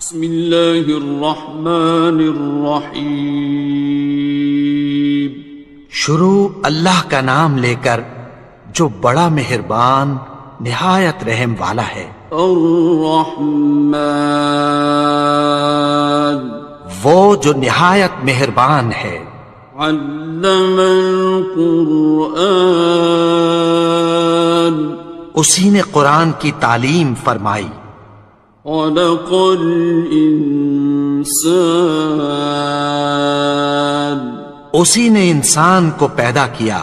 بسم اللہ الرحمن الرحیم. شروع اللہ کا نام لے کر جو بڑا مہربان نہایت رحم والا ہے. الرحمن وہ جو نہایت مہربان ہے. علم القرآن اسی نے قرآن کی تعلیم فرمائی. خلق الانسان اسی نے انسان کو پیدا کیا.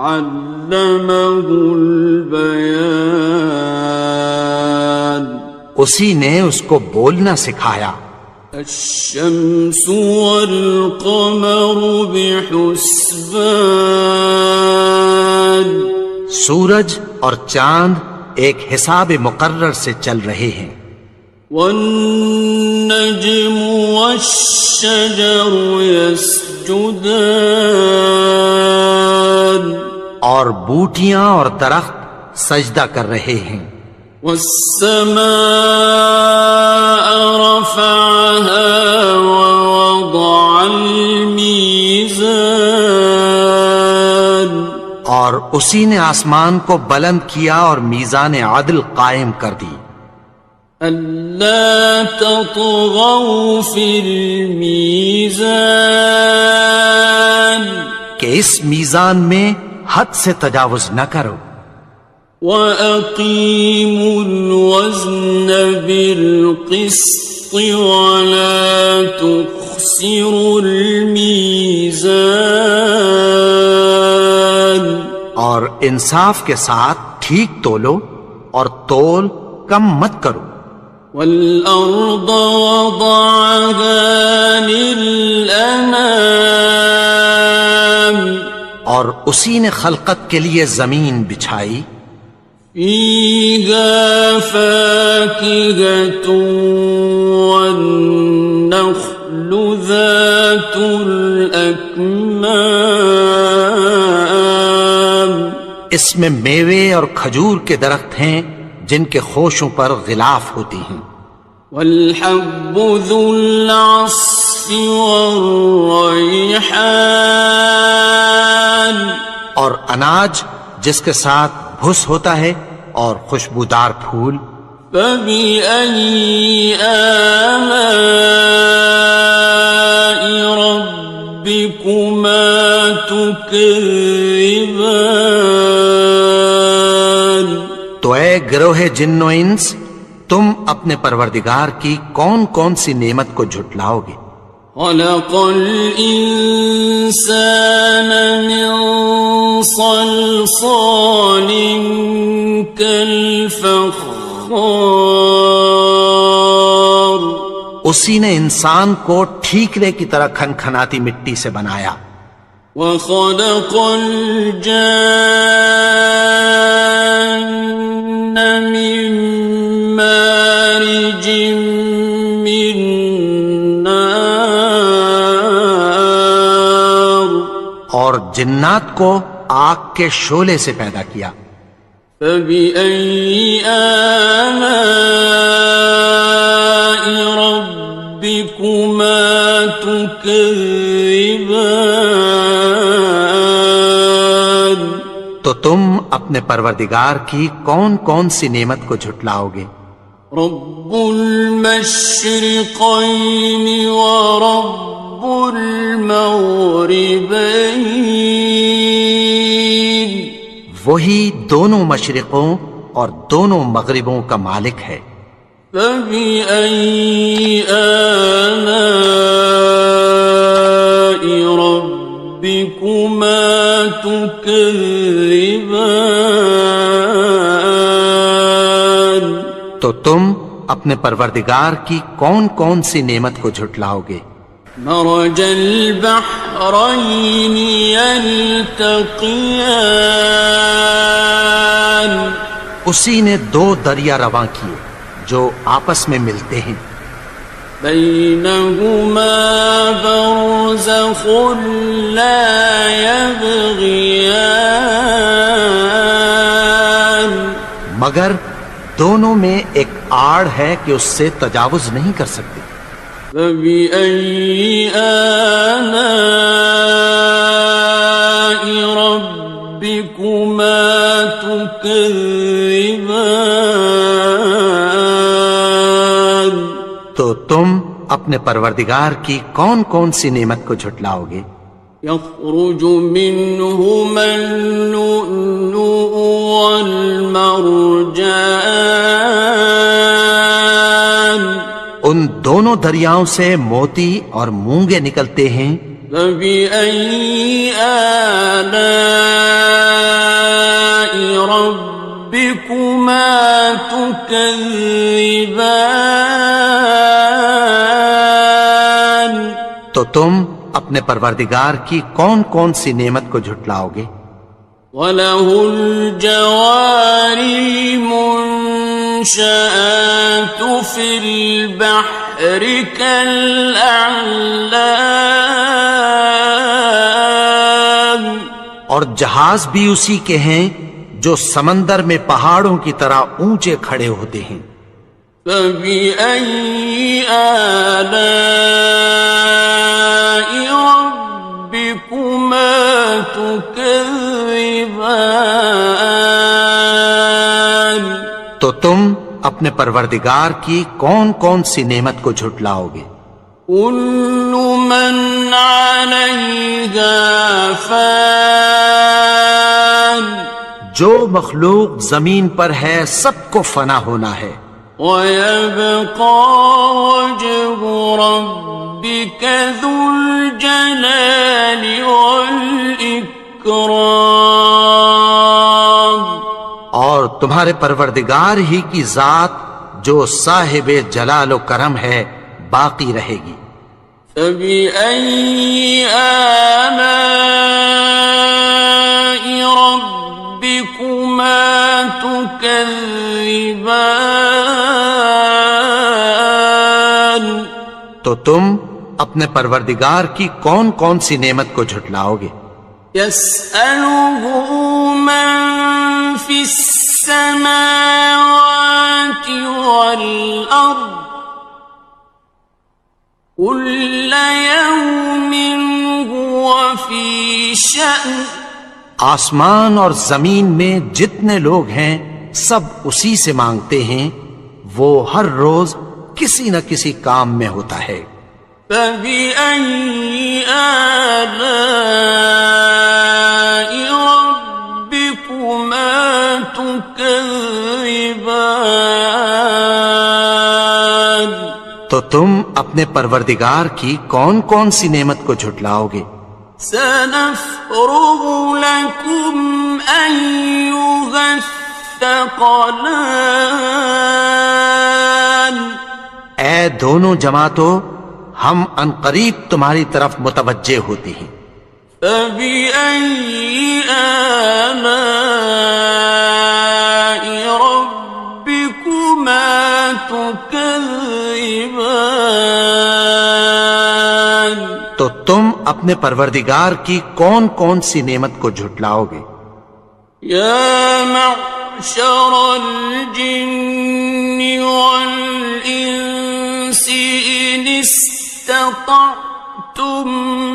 علمہ البیان اسی نے اس کو بولنا سکھایا. الشمس والقمر بحسبان سورج اور چاند ایک حساب مقرر سے چل رہے ہیں. والنجم والشجر يسجدان اور بوٹیاں اور درخت سجدہ کر رہے ہیں. والسماء رفعها ووضع الميزان اور اسی نے آسمان کو بلند کیا اور میزان عدل قائم کر دی. ألا تطغوا في الميزان کہ اس میزان میں حد سے تجاوز نہ کرو. وَأَقِيمُوا الْوَزْنَ بِالْقِسْطِ وَلَا تُخْسِرُوا الْمِيزَانَ اور انصاف کے ساتھ ٹھیک تولو اور تول کم مت کرو. وَالْأَرْضَ وَضَعَهَا لِلْأَنَامِ اور اسی نے خلقت کے لیے زمین بچھائی. فِيهَا فَاكِهَةٌ وَالنَّخْلُ ذَاتُ الْأَكْمَامِ اس میں میوے اور کھجور کے درخت ہیں جن کے خوشوں پر غلاف ہوتی ہیں. وَالْحَبُّ ذُو الْعَصْفِ وَالرَّيْحَانِ اور اناج جس کے ساتھ بھس ہوتا ہے اور خوشبودار پھول. فَبِأَيِّ آلَاءِ رَبِّكُمَا تُكَذِّبَانِ تو اے گروہ جن و انس تم اپنے پروردگار کی کون کون سی نعمت کو جھٹلاؤ گے. خلق الإنسان من صلصال كالفخار اسی نے انسان کو ٹھیکرے کی طرح کھنکھناتی مٹی سے بنایا. وخلق الجان من مارج من نار اور جنات کو آگ کے شعلے سے پیدا کیا. فبأي آلاء ربكما تكذبان تو تم اپنے پروردگار کی کون کون سی نعمت کو جھٹلاؤ گے. رب المشرقين ورب المغربين وہی دونوں مشرقوں اور دونوں مغربوں کا مالک ہے. فبأي آلاء ربكما تكذبان تو تم اپنے پروردگار کی کون کون سی نعمت کو جھٹلاؤ گے. مرج البحرين يلتقيان اسی نے دو دریا رواں کیے جو آپس میں ملتے ہیں. بينهما برزخ لا يبغيان مگر دونوں میں ایک آڑ ہے کہ اس سے تجاوز نہیں کر سکتے۔ فبأي آلاء ربكما تكذبان؟ تو تم اپنے پروردگار کی کون کون سی نعمت کو جھٹلاؤ گے؟ يخرج منهما اللؤلؤ والمرجان، ان دونوں دریاؤں سے موتی اور مونگے نکلتے ہیں۔ فبأي آلاء ربكما تكذبان؟ تو تم اپنے پروردگار کی کون کون سی نعمت کو جھٹلاؤ گے؟ وَلَهُ الْجَوَارِ الْمُنشَآتُ فِي الْبَحْرِ كَالْأَعْلَامِ، اور جہاز بھی اسی کے ہیں جو سمندر میں پہاڑوں کی طرح اونچے کھڑے ہوتے ہیں۔ فَبِأَيِّ آلَاءِ رَبِّكُمَا تُكَذِّبَانِ؟ تو تم اپنے پروردگار کی کون کون سی نعمت کو جھٹلاؤ گے؟ كُلُّ مَنْ عَلَيْهَا فَانٍ، جو مخلوق زمین پر ہے سب کو فنا ہونا ہے۔ وَيَبْقَى وَجْهُ رَبِّكَ ذُو الْجَلَالِ وَالْإِكْرَامِ، اور تمہارے پروردگار ہی کی ذات جو صاحب جلال و کرم ہے باقی رہے گی۔ فَبِأَيِّ آلَاءِ رَبِّكُمَا تُكَذِّبَانِ؟ تو تم اپنے پروردگار کی کون کون سی نعمت کو جھٹلاؤ گے؟ يَسْأَلُهُ مَن فِي السَّمَاوَاتِ وَالْأَرْضِ كُلَّ يَوْمٍ هُوَ فِي شَأْنٍ، آسمان اور زمین میں جتنے لوگ ہیں سب اسی سے مانگتے ہیں، وہ ہر روز کسی نہ کسی کام میں ہوتا ہے۔ فَبِأَيِّ آلَاءِ رَبِّكُمَا تُكَذِّبَانِ؟ تو تم اپنے پروردگار کی کون کون سی نعمت کو جھٹلاؤ گے؟ سَنَفْرُغُ لَكُمْ أَيُّهَ الثَّقَلَانِ، اے دونوں جماعتوں، ہم عنقریب تمہاری طرف متوجہ ہوتے ہیں۔ فَبِأَيِّ آلَاءِ رَبِّكُمَا تُكَذِّبَانِ؟ تو تم اپنے پروردگار کی کون کون سی نعمت کو جھٹلاؤ گے؟ يَا مَعْشَرَ الْجِنِّ وَالْإِنسِ إِنِ اسْتَطَعْتُمْ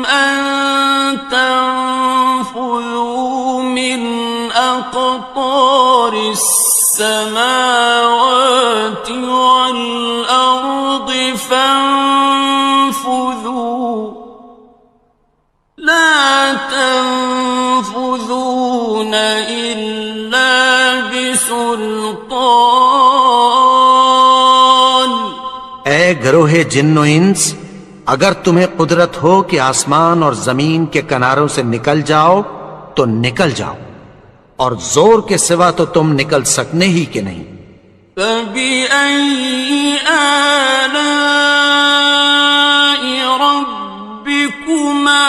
أَن تَنفُذُوا مِنْ أَقْطَارِ السَّمَاوَاتِ وَالْأَرْضِ فَانفُذُوا لَا تَنفُذُونَ إِلَّا بِسُلْطَانٍ۔ اے گروہ جن و انس، اگر تمہیں قدرت ہو کہ آسمان اور زمین کے کناروں سے نکل جاؤ تو نکل جاؤ، اور زور کے سوا تو تم نکل سکنے ہی کہ نہیں۔ فَبِأَيِّ آلَاءِ رَبِّكُمَا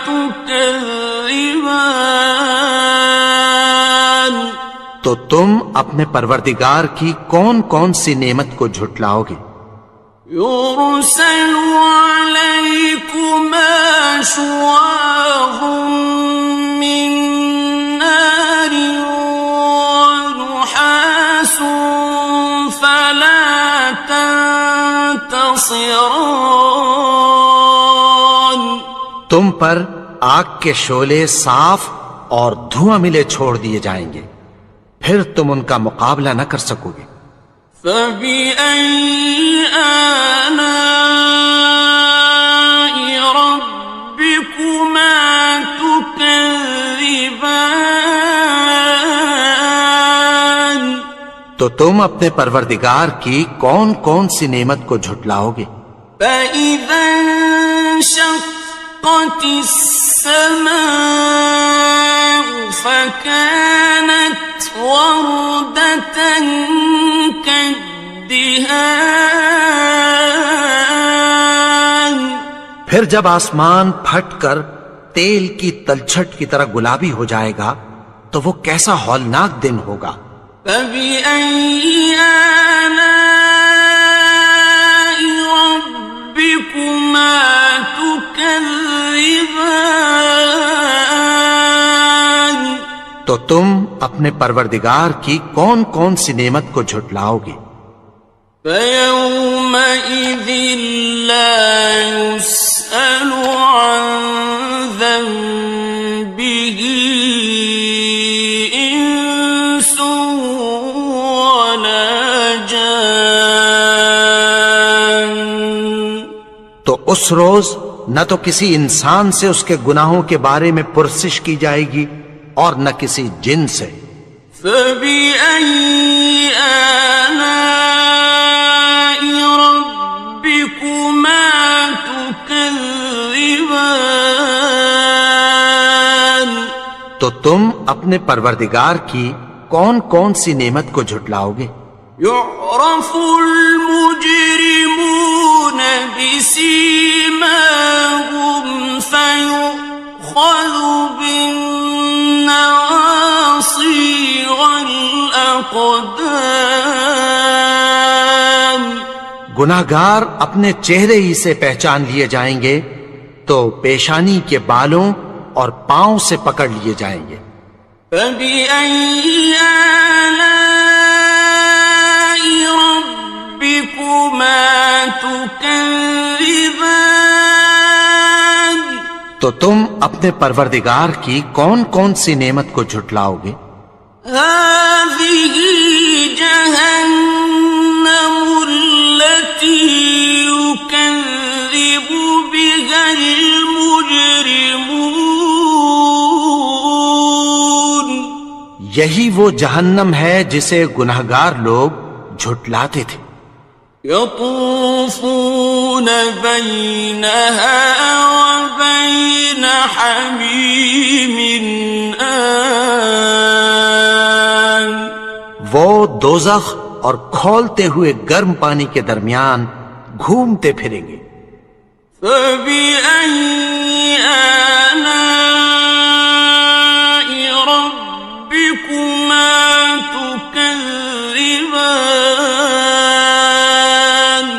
تُكَذِّبَانِ؟ تو تم اپنے پروردگار کی کون کون سی نعمت کو جھٹلاؤ گے؟ يُرْسَلُ عَلَيْكُمَا شُوَاظٌ مِّن نَّارٍ وَنُحَاسٌ فَلَا تنتصران تم پر آگ کے شعلے صاف اور دھواں ملے چھوڑ دیے جائیں گے، پھر تم ان کا مقابلہ نہ کر سکو گے۔ فَبِأَيِّ آلَاءِ رَبِّكُمَا تُكَذِّبَانِ تو تم اپنے پروردگار کی کون کون سی نعمت کو جھٹلاؤ گے؟ فَإِذَا انشَقَّتِ السَّمَاءُ فَكَانَتْ وَرْدَةً كَالدِّهَانِ پھر جب آسمان پھٹ کر تیل کی تلچھٹ کی طرح گلابی ہو جائے گا تو وہ کیسا ہولناک دن ہوگا۔ فَبِأَيِّ آلَاءِ رَبِّكُمَا تُكَذِّبَانِ تو تم اپنے پروردگار کی کون کون سی نعمت کو جھٹلاؤ گے؟ فَيَوْمَئِذٍ لَا يُسْأَلُ عَنْ ذَنبِهِ إِنسٌ وَلَا جَانٌ تو اس روز نہ تو کسی انسان سے اس کے گناہوں کے بارے میں پرسش کی جائے گی اور نہ کسی جن سے۔ فَبِأَيِّ آلَاءِ رَبِّكُمَا تُكَذِّبَانِ تو تم اپنے پروردگار کی کون کون سی نعمت کو جھٹلاؤ گے؟ يُعْرَفُ الْمُجْرِمُونَ بِسِيمَاهُمْ فَيُؤْخَذُ بِالنَّوَاصِي وَالْأَقْدَامِ گناہگار اپنے چہرے ہی سے پہچان لیے جائیں گے تو پیشانی کے بالوں اور پاؤں سے پکڑ لیے جائیں گے۔ فَبِأَيِّ آلَاءِ رَبِّكُمَا تُكَذِّبَانِ تو تم اپنے پروردگار کی کون کون سی نعمت کو جھٹلاؤ گے؟ هَذِهِ جَهَنَّمُ الَّتِي يُكَذِّبُ بِهَا الْمُجْرِمُونَ یہی وہ جہنم ہے جسے گناہگار لوگ جھٹلاتے تھے۔ يَطُوفُونَ بَيْنَهَا وَبَيْنَ حَمِيمٍ آنٍ وہ دوزخ اور کھولتے ہوئے گرم پانی کے درمیان گھومتے پھریں گے۔ فَبِأَيِّ آلَاءِ رَبِّكُمَا تُكَذِّبَانِ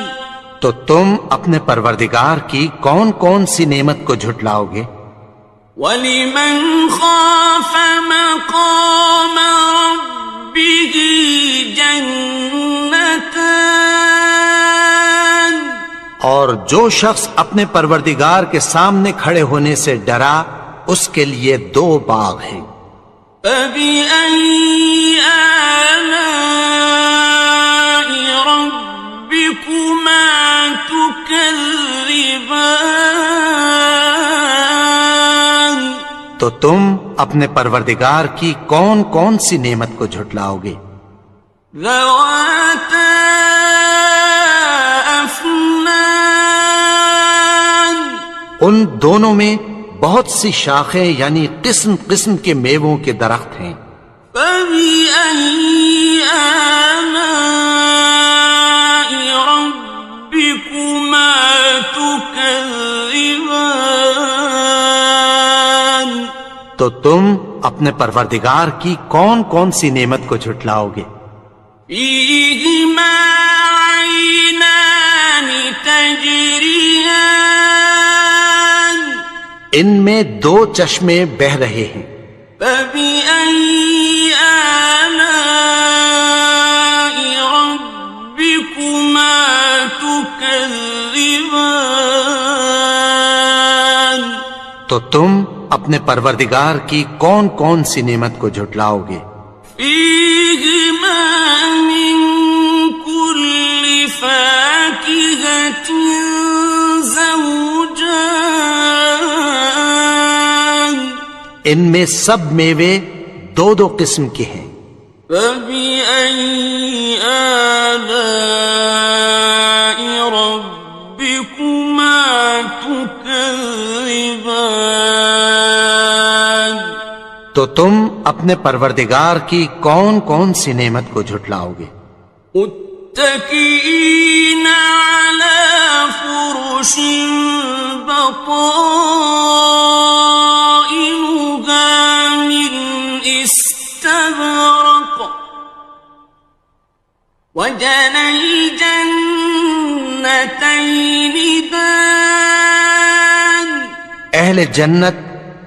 تو تم اپنے پروردگار کی کون کون سی نعمت کو جھٹلاؤ گے؟ وَلِمَنْ خَافَ مَقَامَ رَبِّهِ جَنَّتَانِ اور جو شخص اپنے پروردگار کے سامنے کھڑے ہونے سے ڈرا اس کے لیے دو باغ ہیں۔ فَبِأَيِّ آلَاءِ رَبِّكُمَا تُكَذِّبَانِ تو تم اپنے پروردگار کی کون کون سی نعمت کو جھٹلاؤ گے؟ ذَوَاتَا أَفْنَانٍ ان دونوں میں بہت سی شاخیں یعنی قسم قسم کے میووں کے درخت ہیں۔ فَبِأَيِّ آلَاءِ رَبِّكُمَا تُكَذِّبَانِ تو تم اپنے پروردگار کی کون کون سی نعمت کو جھٹلاؤ گے؟ فِيهِمَا عَيْنَانِ تَجْرِيَانِ ان میں دو چشمے بہہ رہے ہیں۔ فَبِأَيِّ آلَاءِ رَبِّكُمَا تكذبان تو تم اپنے پروردگار کی کون کون سی نعمت کو جھٹلاؤ گے؟ فيهما من كل فاكهة زوجان ان میں سب میوے دو دو قسم کے ہیں۔ فبأي آلاء ربكما تكذبان تو تم اپنے پروردگار کی کون کون سی نعمت کو جھٹلاؤ گے؟ متكئين على فرش بطائنها من استبرق وجنى الجنتين دان اہل جنت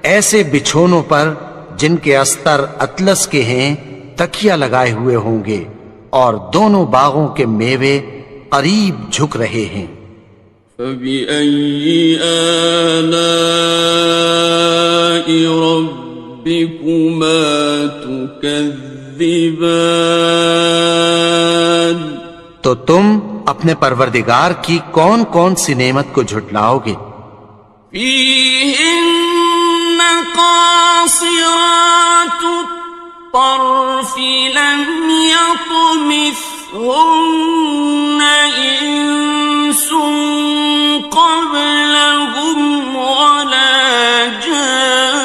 ایسے بچھونوں پر جن کے استر اطلس کے ہیں تکیہ لگائے ہوئے ہوں گے، اور دونوں باغوں کے میوے قریب جھک رہے ہیں۔ فبأي آلاء ربكما تكذبان تو تم اپنے پروردگار کی کون کون سی نعمت کو جھٹلاؤ گے؟ فيهن قاصرات الطرف لم يطمثهن إنس قبلهم ولا جان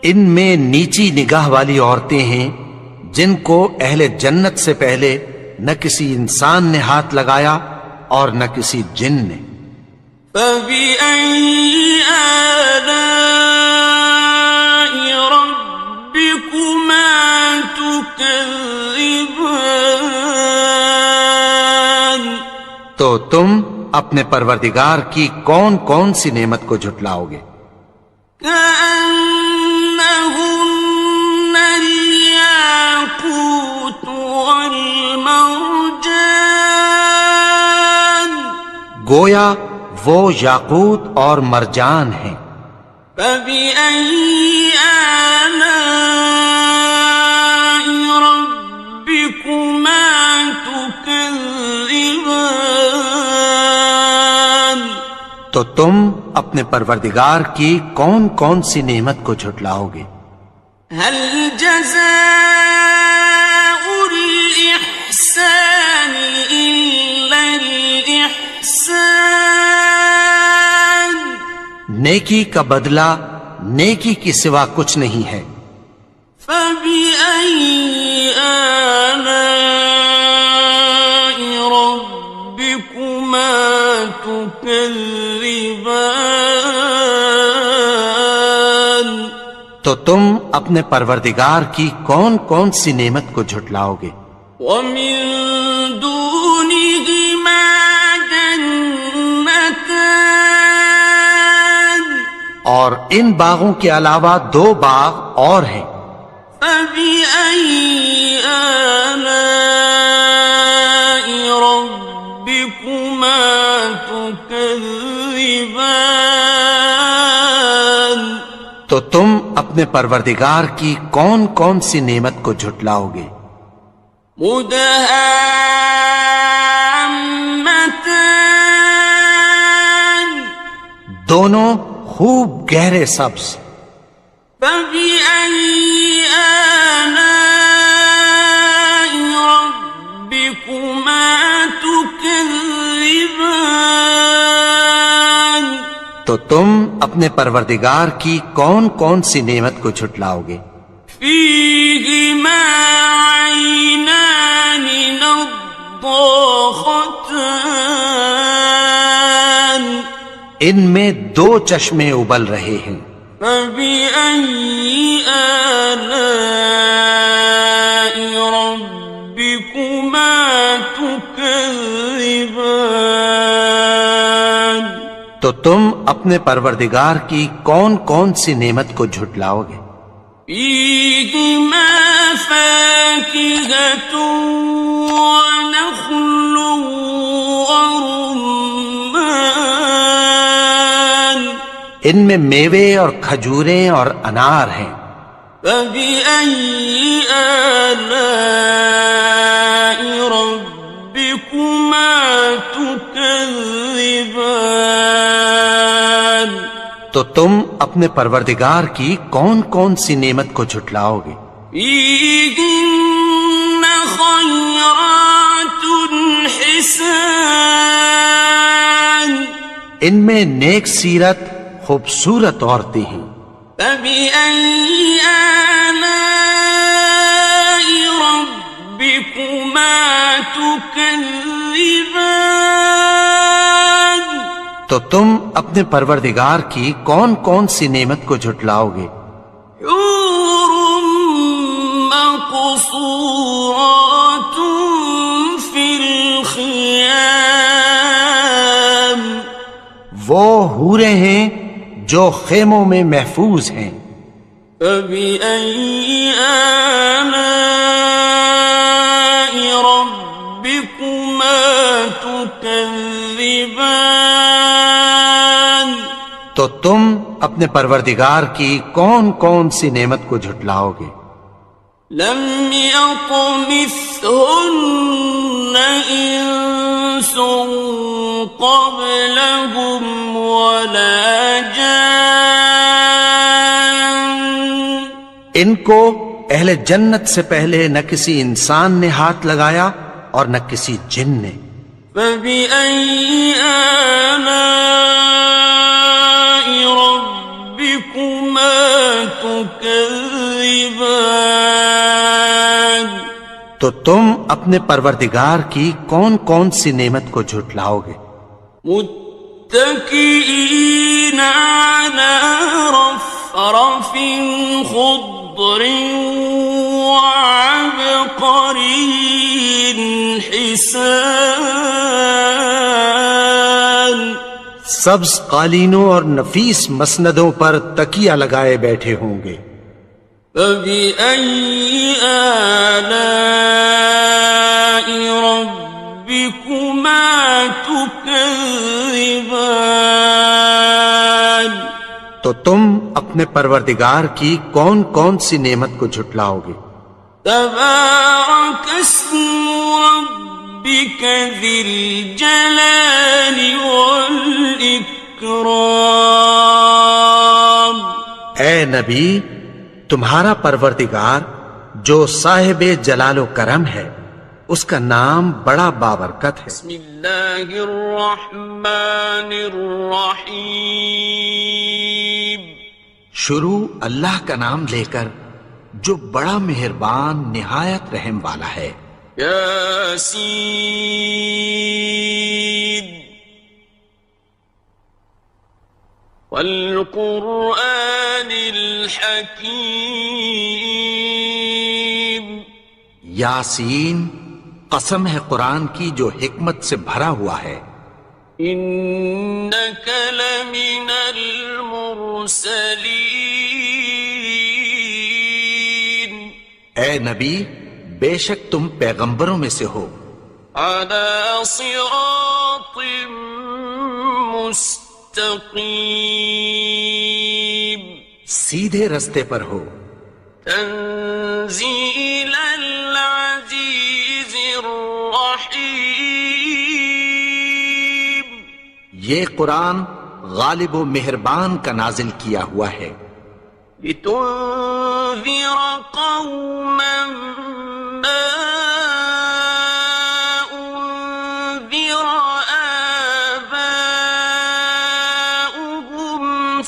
ان میں نیچی نگاہ والی عورتیں ہیں جن کو اہل جنت سے پہلے نہ کسی انسان نے ہاتھ لگایا اور نہ کسی جن نے۔ فبأي آلاء ربكما تكذبان تو تم اپنے پروردگار کی کون کون سی نعمت کو جھٹلاؤ گے؟ كأنهن الياقوت والمرجان گویا وہ یاقوت اور مرجان ہیں۔ فبأي آلاء ربكما تكذبان تو تم اپنے پروردگار کی کون کون سی نعمت کو جھٹلاؤ گے؟ هل جزاء الإحسان إلا الإحسان نیکی کا بدلہ نیکی کی سوا کچھ نہیں ہے۔ فبأي آلاء ربكما تكذبان تو تم اپنے پروردگار کی کون کون سی نعمت کو جھٹلاؤ گے؟ ومن دونهما جنتان اور ان باغوں کے علاوہ دو باغ اور ہیں۔ فبأي آلاء ربكما تكذبان تو تم اپنے پروردگار کی کون کون سی نعمت کو جھٹلاؤ گے؟ مدهامتان دونوں خوب گہرے سبز۔ فبأي آلاء ربكما تكذبان تو تم اپنے پروردگار کی کون کون سی نعمت کو جھٹلاؤ گے؟ فيهما عينان نضاختان ان میں دو چشمے ابل رہے ہیں۔ فبأي آلاء ربكما تكذبان تو تم اپنے پروردگار کی کون کون سی نعمت کو جھٹلاؤ گے؟ فيهما فاكهة ونخل ورمان ان میں میوے اور کھجوریں اور انار ہیں. فبأي آلاء ربكما تكذبان تو تم اپنے پروردگار کی کون کون سی نعمت کو جھٹلاؤ گے؟ فيهن خيرات حسان ان میں نیک سیرت خوبصورت عورتیں ہیں. فبأي آلاء ربكما تكذبان تو تم اپنے پروردگار کی کون کون سی نعمت کو جھٹلاؤ گے؟ حور مقصورات في الخيام وہ حوریں ہیں جو خیموں میں محفوظ ہیں. فبأي آلاء ربكما تكذبان تو تم اپنے پروردگار کی کون کون سی نعمت کو جھٹلاؤ گے؟ لم يطمثهن إنس قبلهم ولا جان ان کو اہل جنت سے پہلے نہ کسی انسان نے ہاتھ لگایا اور نہ کسی جن نے. فبأي آلاء ربكما تكذبان تو تم اپنے پروردگار کی کون کون سی نعمت کو جھٹلاؤ گے؟ متكئين على رفرف خضر وعبقري حسان سبز قالینوں اور نفیس مسندوں پر تکیہ لگائے بیٹھے ہوں گے. فبأي آلاء ربكما تكذبان تو تم اپنے پروردگار کی کون کون سی نعمت کو جھٹلاؤ گے؟ تبارك اسم ربك ذي الجلال والإكرام اے نبی، تمہارا پروردگار جو صاحب جلال و کرم ہے اس کا نام بڑا بابرکت ہے. بسم اللہ الرحمن الرحیم شروع اللہ کا نام لے کر جو بڑا مہربان نہایت رحم والا ہے. یاسین والقرآن الحکیم یاسین، قسم ہے قرآن کی جو حکمت سے بھرا ہوا ہے. انک لمن المرسلین اے نبی، بے شک تم پیغمبروں میں سے ہو. علی صراط مستقیم سیدھے رستے پر ہو. تنزیل العزیز الرحیم یہ قرآن غالب و مہربان کا نازل کیا ہوا ہے. لتنذر قوما ما انذر آباؤهم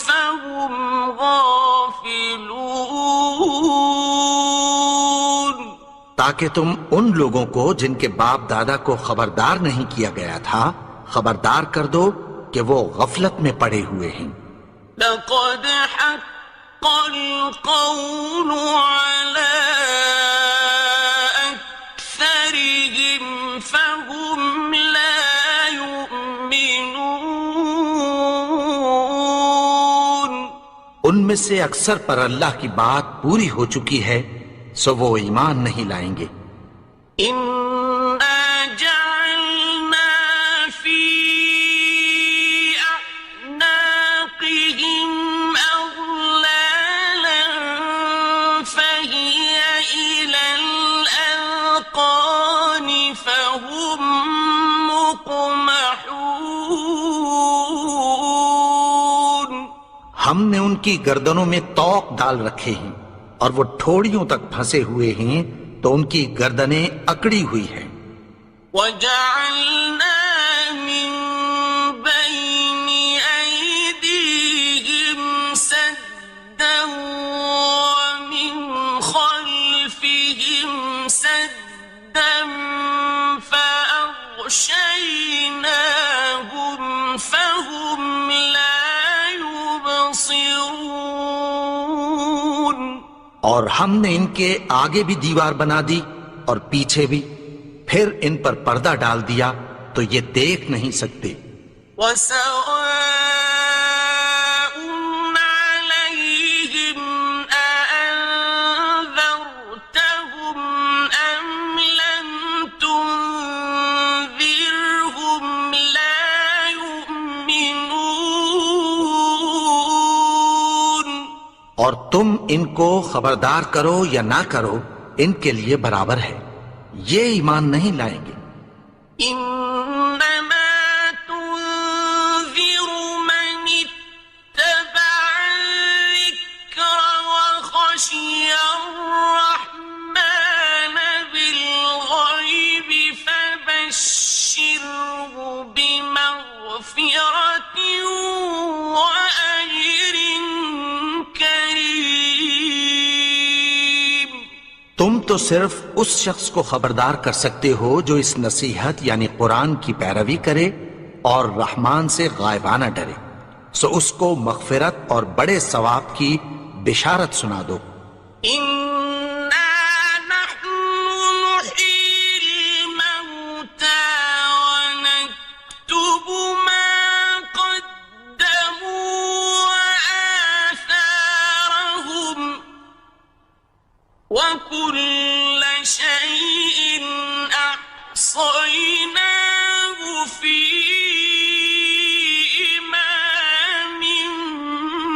فهم غافلون تاکہ تم ان لوگوں کو جن کے باپ دادا کو خبردار نہیں کیا گیا تھا خبردار کر دو کہ وہ غفلت میں پڑے ہوئے ہیں. لقد حق القول على أكثرهم فهم لا يؤمنون ان میں سے اکثر پر اللہ کی بات پوری ہو چکی ہے سو وہ ایمان نہیں لائیں گے۔ إنا جعلنا في أعناقهم أغلالا فهي إلى الأذقان فهم مقمحون۔ ہم نے ان کی گردنوں میں طوق ڈال رکھے ہیں اور وہ ٹھوڑیوں تک پھنسے ہوئے ہیں، تو ان کی گردنیں اکڑی ہوئی ہیں۔ وَجَعَلْنَا مِن بَيْنِ أَيْدِيهِمْ سَدًّا وَمِنْ خَلْفِهِمْ سَدًّا فَأَغْشَيْنَاهُمْ فَهُمْ لَا يُبْصِرُونَ۔ اور ہم نے ان کے آگے بھی دیوار بنا دی اور پیچھے بھی، پھر ان پر پردہ ڈال دیا تو یہ دیکھ نہیں سکتے۔ وَسَوَاءٌ عَلَيْهِمْ أَأَنذَرْتَهُمْ أَمْ لَمْ تُنذِرْهُمْ لَا يُؤْمِنُونَ۔ اور تم ان کو خبردار کرو یا نہ کرو، ان کے لیے برابر ہے، یہ ایمان نہیں لائیں گے۔ إنما تنذر من اتبع الذكر وخشي الرحمن بالغيب فبشره بمغفرة وأجر كريم۔ تم تو صرف اس شخص کو خبردار کر سکتے ہو جو اس نصیحت یعنی قرآن کی پیروی کرے اور رحمان سے غائبانہ ڈرے، سو اس کو مغفرت اور بڑے ثواب کی بشارت سنا دو۔ إنا نحن نحيي الموتى ونكتب ما قدموا وآثارهم وكل شيء أحصيناه في إمام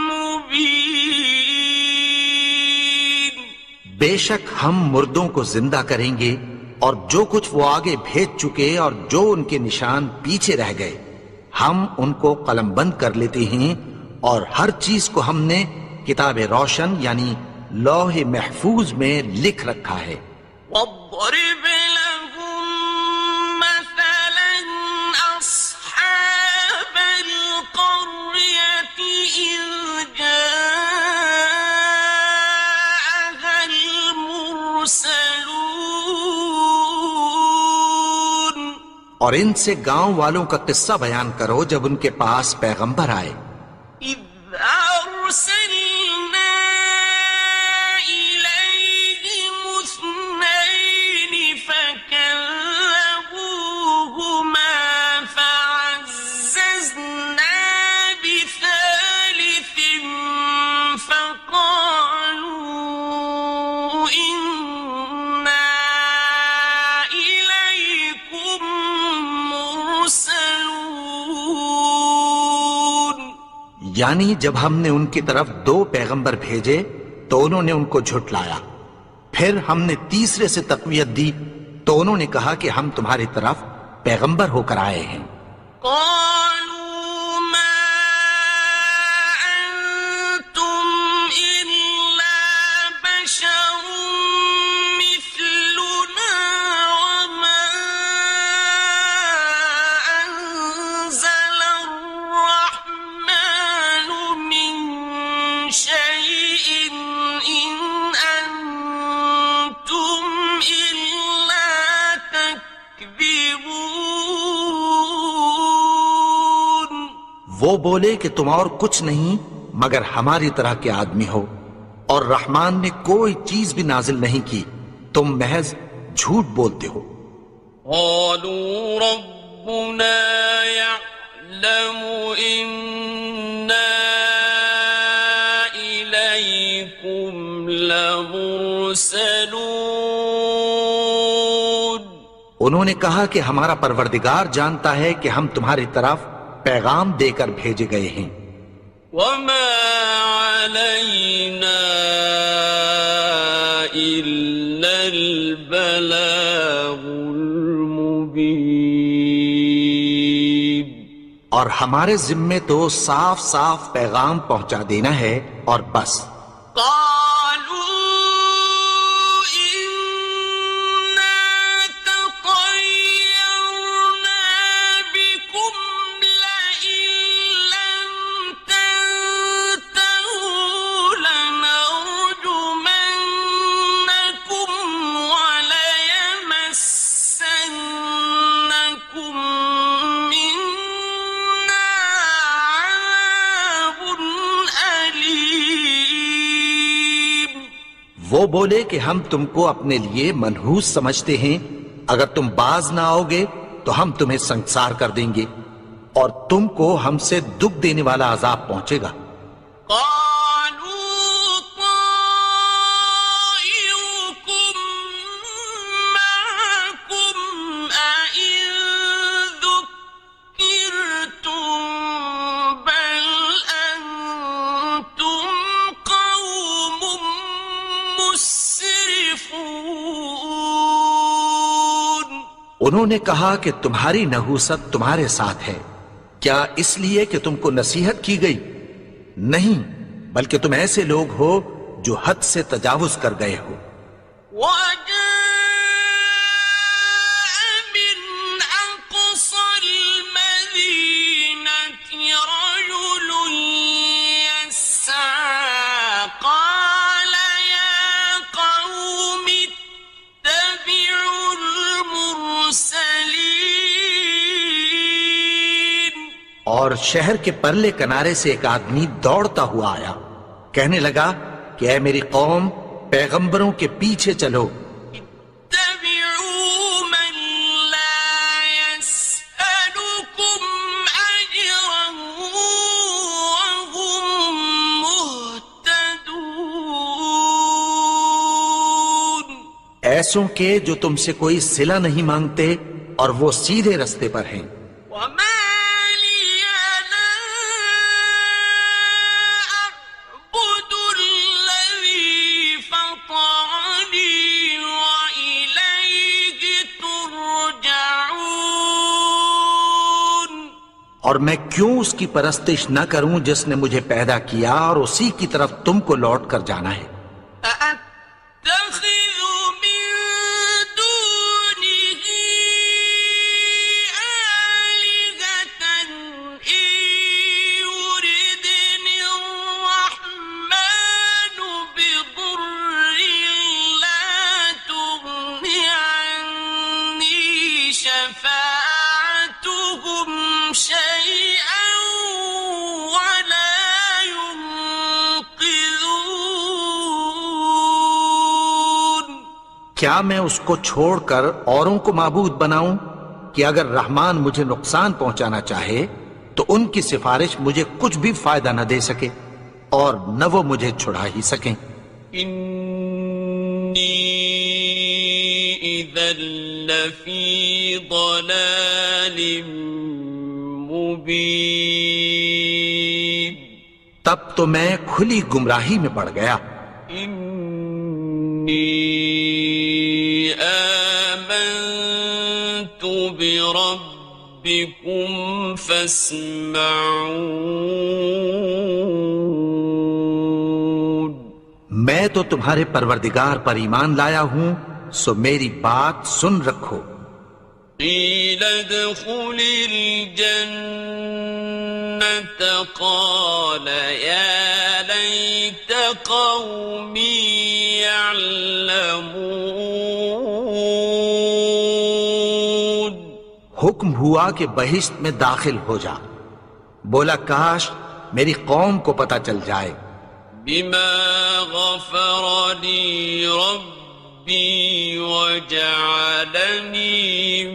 مبين۔ بے شک ہم مردوں کو زندہ کریں گے، اور جو کچھ وہ آگے بھیج چکے اور جو ان کے نشان پیچھے رہ گئے ہم ان کو قلم بند کر لیتے ہیں، اور ہر چیز کو ہم نے کتاب روشن یعنی لوح محفوظ میں لکھ رکھا ہے۔ واضرب لهم مثلا أصحاب القرية إذ جاءها المرسلون۔ اور ان سے گاؤں والوں کا قصہ بیان کرو جب ان کے پاس پیغمبر آئے۔ إذ أرسلنا إليهم اثنين فكذبوهما فعززنا بثالث فقالوا إنا إليكم مرسلون۔ یعنی جب ہم نے ان کی طرف 2 پیغمبر بھیجے تو انہوں نے ان کو جھٹلایا، پھر ہم نے تیسرے سے تقویت دی تو انہوں نے کہا کہ ہم تمہاری طرف پیغمبر ہو کر آئے ہیں۔ قالوا ما أنتم إلا بشر مثلنا وما أنزل الرحمن من شيء إن أنتم إلا تكذبون۔ وہ بولے کہ تم اور کچھ نہیں مگر ہماری طرح کے آدمی ہو، اور رحمان نے کوئی چیز بھی نازل نہیں کی، تم محض جھوٹ بولتے ہو۔ قالوا ربنا يعلم إنا إليكم لمرسلون انہوں نے کہا کہ ہمارا پروردگار جانتا ہے کہ ہم تمہاری طرف پیغام دے کر بھیجے گئے ہیں، وما علينا إلا البلاغ المبين، اور ہمارے ذمے تو صاف صاف پیغام پہنچا دینا ہے اور بس۔ وہ بولے کہ ہم تم کو اپنے لیے منحوس سمجھتے ہیں، اگر تم باز نہ آؤ گے تو ہم تمہیں سنسار کر دیں گے اور تم کو ہم سے دکھ دینے والا عذاب پہنچے گا۔ انہوں نے کہا کہ تمہاری نحوست تمہارے ساتھ ہے، کیا اس لیے کہ تم کو نصیحت کی گئی؟ نہیں، بلکہ تم ایسے لوگ ہو جو حد سے تجاوز کر گئے ہو۔ اور شہر کے پرلے کنارے سے ایک آدمی دوڑتا ہوا آیا، کہنے لگا کہ اے میری قوم، پیغمبروں کے پیچھے چلو، ایسوں کے جو تم سے کوئی صلہ نہیں مانگتے اور وہ سیدھے رستے پر ہیں۔ اور میں کیوں اس کی پرستش نہ کروں جس نے مجھے پیدا کیا اور اسی کی طرف تم کو لوٹ کر جانا ہے۔ کیا میں اس کو چھوڑ کر اوروں کو معبود بناؤں کہ اگر رحمان مجھے نقصان پہنچانا چاہے تو ان کی سفارش مجھے کچھ بھی فائدہ نہ دے سکے اور نہ وہ مجھے چھڑا ہی سکیں۔ انی اذا لفی ضلال مبین، تب تو میں کھلی گمراہی میں پڑ گیا۔ آمنت بربکم فاسمعون، میں تو تمہارے پروردگار پر ایمان لایا ہوں، سو میری بات سن رکھو۔ قیل ادخل الجنة قال یا لیت قومی یعلمون، حکم ہوا کہ بہشت میں داخل ہو جا، بولا کاش میری قوم کو پتہ چل جائے۔ بما غفر لی ربی وجعلنی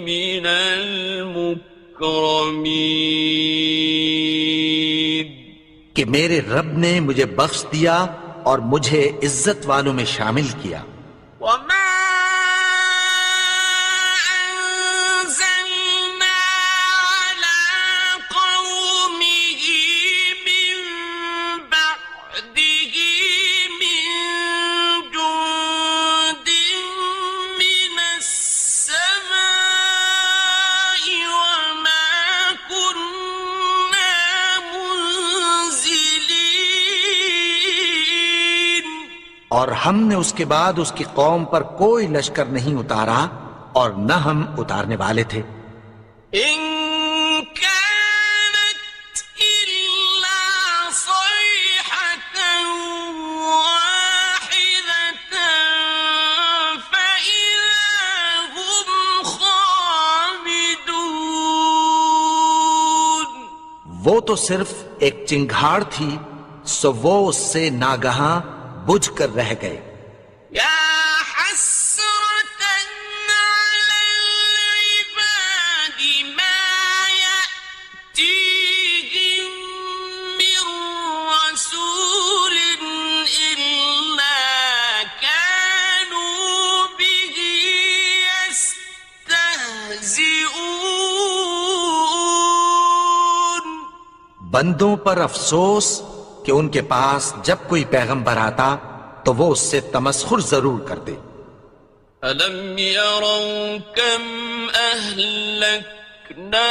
من المکرمین، کہ میرے رب نے مجھے بخش دیا اور مجھے عزت والوں میں شامل کیا۔ وما اور ہم نے اس کے بعد اس کی قوم پر کوئی لشکر نہیں اتارا اور نہ ہم اتارنے والے تھے. إن كانت إلا صيحة واحدة فإذا هم خامدون. وہ تو صرف ایک چنگھاڑ تھی، سو وہ اس سے ناگہاں بجھ کر رہ گئے. يا حسرة على العباد ما يأتيهم من رسول إلا كانوا به يستهزئون. بندوں پر افسوس کہ ان کے پاس جب کوئی پیغمبر آتا تو وہ اس سے تمسخر ضرور کرتے. أَلَمْ يَرَوْا كَمْ أَهْلَكْنَا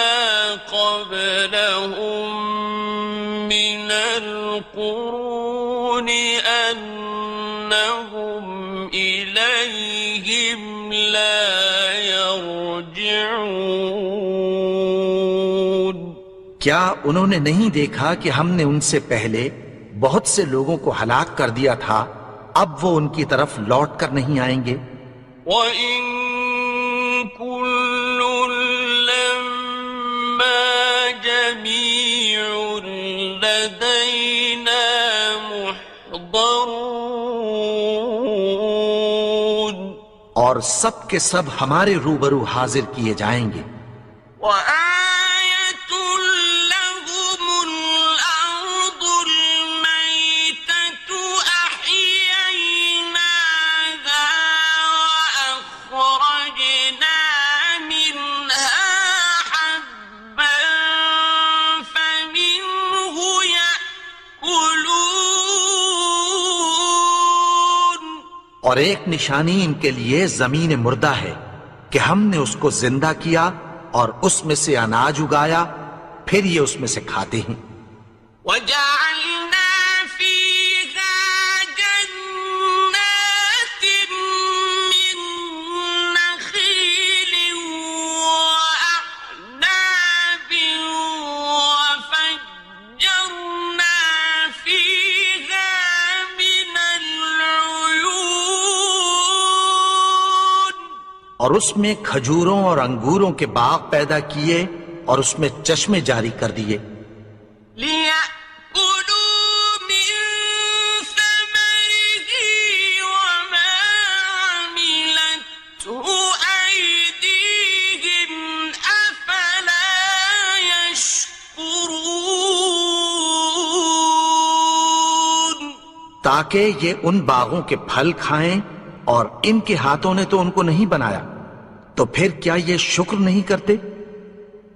قَبْلَهُمْ مِنَ الْقُرُونِ أَنَّهُمْ إِلَيْهِمْ لَا يَرْجِعُونَ. کیا انہوں نے نہیں دیکھا کہ ہم نے ان سے پہلے بہت سے لوگوں کو ہلاک کر دیا تھا، اب وہ ان کی طرف لوٹ کر نہیں آئیں گے. وَإِن كُلٌّ لَّمَّا جَمِيعٌ لَّدَيْنَا مُحْضَرُونَ. اور سب کے سب ہمارے روبرو حاضر کیے جائیں گے. وَآيَةٌ لَّهُمُ الْأَرْضُ الْمَيْتَةُ أَحْيَيْنَاهَا وَأَخْرَجْنَا مِنْهَا حَبًّا فَمِنْهُ يَأْكُلُونَ. اور ایک نشانی ان کے لیے زمین مردہ ہے کہ ہم نے اس کو زندہ کیا اور اس میں سے اناج اگایا، پھر یہ اس میں سے کھاتے ہیں. وَجَعَلْنَا فِيهَا جَنَّاتٍ مِّن نَّخِيلٍ وَأَعْنَابٍ وَفَجَّرْنَا فِيهَا مِنَ الْعُيُونِ. اور اس میں کھجوروں اور انگوروں کے باغ پیدا کیے اور اس میں چشمے جاری کر دیے. لِيَأْكُلُوا مِن ثَمَرِهِ وَمَا عَمِلَتْهُ أَيْدِيهِمْ أَفَلَا يَشْكُرُونَ. تاکہ یہ ان باغوں کے پھل کھائیں اور ان کے ہاتھوں نے تو ان کو نہیں بنایا، تو پھر کیا یہ شکر نہیں کرتے؟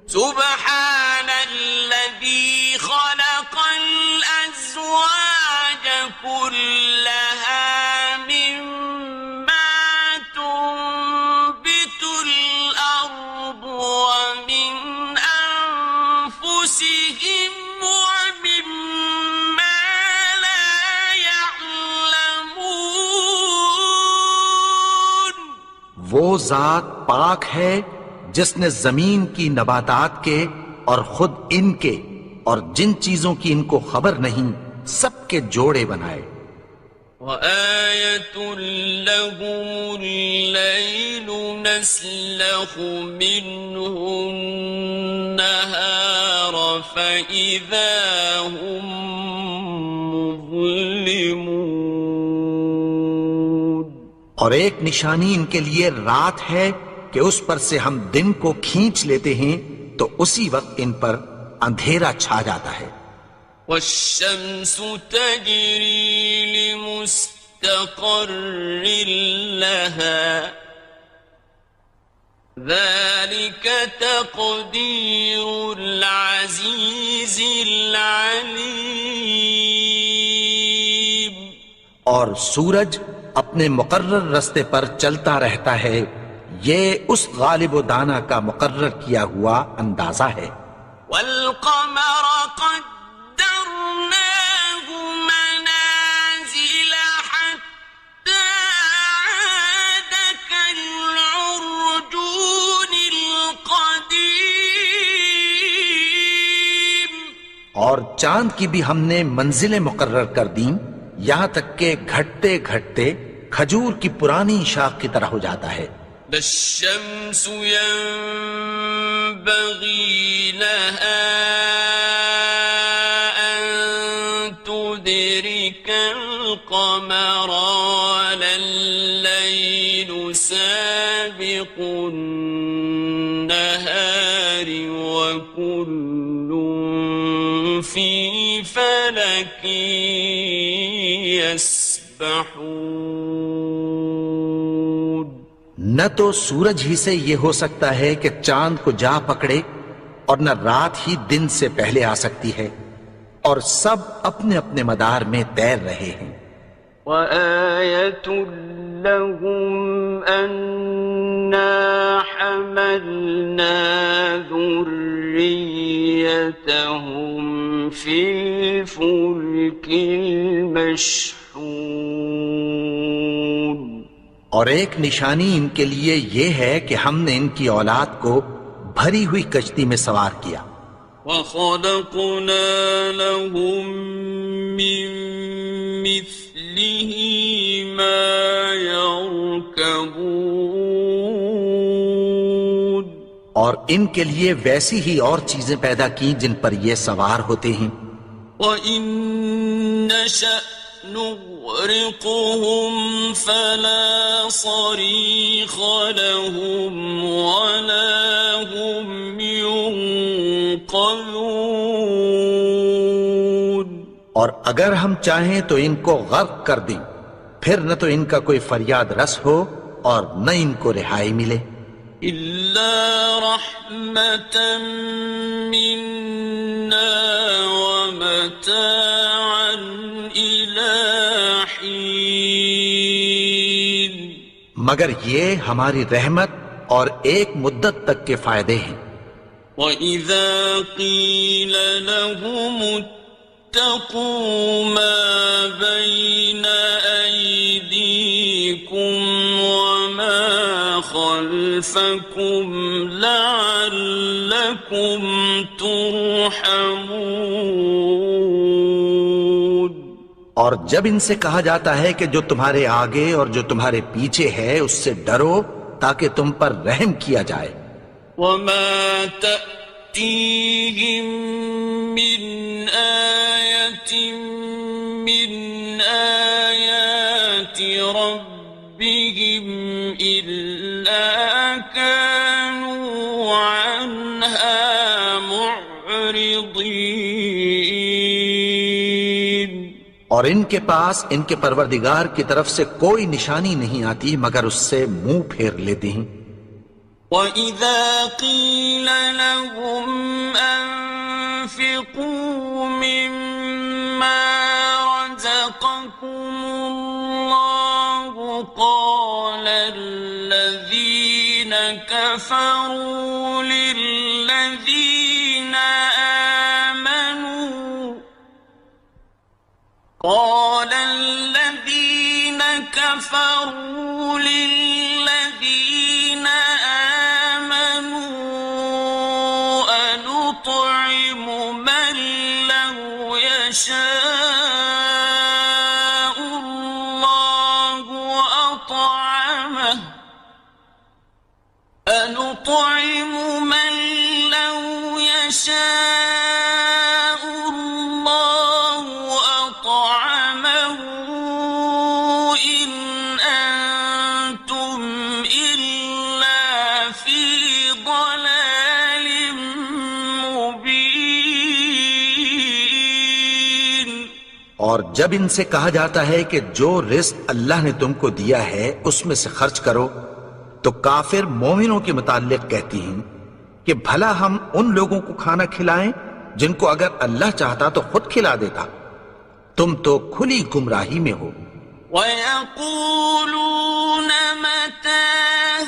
سبحان الذي خلق الأزواج كلها مما تنبت الأرض ومن أنفسهم ومما لا يعلمون. وہ ذات پاک ہے جس نے زمین کی نباتات کے اور خود ان کے اور جن چیزوں کی ان کو خبر نہیں سب کے جوڑے بنائے. وَآيَةٌ لَّهُمُ اللَّيْلُ نَسْلَخُ مِنْهُ النَّهَارَ فَإِذَا هُم مُظْلِمُونَ. اور ایک نشانی ان کے لیے رات ہے کہ اس پر سے ہم دن کو کھینچ لیتے ہیں تو اسی وقت ان پر اندھیرا چھا جاتا ہے. وَالشَّمْسُ تَجْرِي لِمُسْتَقَرٍّ لَّهَا ذَلِكَ تَقْدِيرُ الْعَزِيزِ الْعَلِيمِ. اور سورج اپنے مقرر رستے پر چلتا رہتا ہے، یہ اس غالب و دانا کا مقرر کیا ہوا اندازہ ہے. وَالْقَمَرَ قَدَّرْنَاهُ مَنَازِلَ حَتَّى اور چاند کی بھی ہم نے منزلیں مقرر کر دیں یہاں تک کہ گھٹتے گھٹتے کھجور کی پرانی شاخ کی طرح ہو جاتا ہے. لا الشمس ينبغي لها أن تدرك القمر ولا الليل سابق النهار وكل في فلك يسبحون. نہ تو سورج ہی سے یہ ہو سکتا ہے کہ چاند کو جا پکڑے اور نہ رات ہی دن سے پہلے آ سکتی ہے، اور سب اپنے اپنے مدار میں تیر رہے ہیں. وَآيَةٌ لَهُمْ أَنَّا حَمَلْنَا ذُرِّيَّتَهُمْ فِي الْفُلْكِ الْمَشْحُونِ. اور ایک نشانی ان کے لیے یہ ہے کہ ہم نے ان کی اولاد کو بھری ہوئی کشتی میں سوار کیا. وَخَلَقْنَا لَهُم مِّن مِّثْلِهِ مَا يَرْكَبُونَ. اور ان کے لیے ویسی ہی اور چیزیں پیدا کی جن پر یہ سوار ہوتے ہیں. وَإِن نَّشَأْ نُغْرِقْهُمْ فَلَا صَرِيخَ لَهُمْ وَلَا هُمْ يُنقَذُونَ. اور اگر ہم چاہیں تو ان کو غرق کر دیں، پھر نہ تو ان کا کوئی فریاد رس ہو اور نہ ان کو رہائی ملے. إِلَّا رَحْمَةً مِّنَّا وَمَتَاعًا إِلَىٰ حِينٍ. مگر یہ ہماری رحمت اور ایک مدت تک کے فائدے ہیں. وَإِذَا قِيلَ لَهُمُ اتَّقُوا مَا بَيْنَ أَيْدِيكُمْ وَمَا خَلْفَكُمْ لَعَلَّكُمْ تُرْحَمُونَ. اور جب ان سے کہا جاتا ہے کہ جو تمہارے آگے اور جو تمہارے پیچھے ہے اس سے ڈرو تاکہ تم پر رحم کیا جائے. وَمَا تَأْتِيهِم مِّنْ آيَةٍ مِّنْ آيَاتِ رَبِّهِمْ إِلَّا كَانُوا عَنْهَا مُعْرِضِينَ. اور ان کے پاس ان کے پروردگار کی طرف سے کوئی نشانی نہیں آتی مگر اس سے منہ پھیر لیتے ہیں. وَإِذَا قِيلَ لَهُمْ أَنفِقُوا مِمَّا رَزَقَكُمُ اللَّهُ قَالَ الَّذِينَ كَفَرُوا لِلَّذِينَ آمَنُوا أَنُطْعِمُ مَن لَّوْ يَشَاءُ اللَّهُ أَطْعَمَهُ أَنُطْعِمُ مَن لَّوْ يَشَاءُ اللَّهُ أَطْعَمَهُ إِنْ أَنتُمْ إِلَّا فِي ضَلَالٍ مُّبِينٍ. اور جب ان سے کہا جاتا ہے کہ جو رزق اللہ نے تم کو دیا ہے اس میں سے خرچ کرو تو کافر مومنوں کے متعلق کہتی ہیں کہ بھلا ہم ان لوگوں کو کھانا کھلائیں جن کو اگر اللہ چاہتا تو خود کھلا دیتا. تم تو کھلی گمراہی میں ہو. وَيَقُولُونَ مَتَىٰ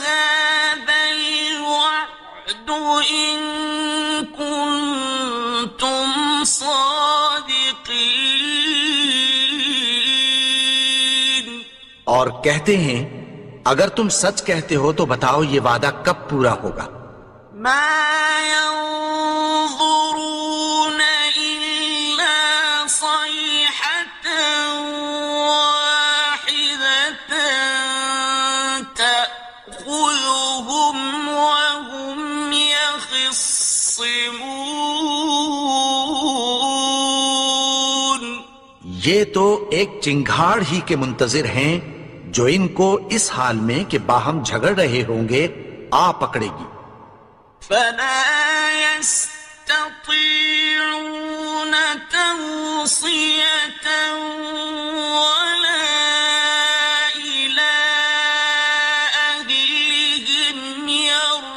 هَٰذَا الْوَعْدُ إِن كُنتُمْ صَادِقِينَ. اور کہتے ہیں اگر تم سچ کہتے ہو تو بتاؤ یہ وعدہ کب پورا ہوگا. مَا يَنظُرُونَ إِلَّا يختصمون یہ تو ایک چنگھاڑ ہی کے منتظر ہیں جو ان کو اس حال میں کہ باہم جھگڑ رہے ہوں گے آ پکڑے گی. فلا يستطيعون توصية ولا إلى أهلهم يرجعون.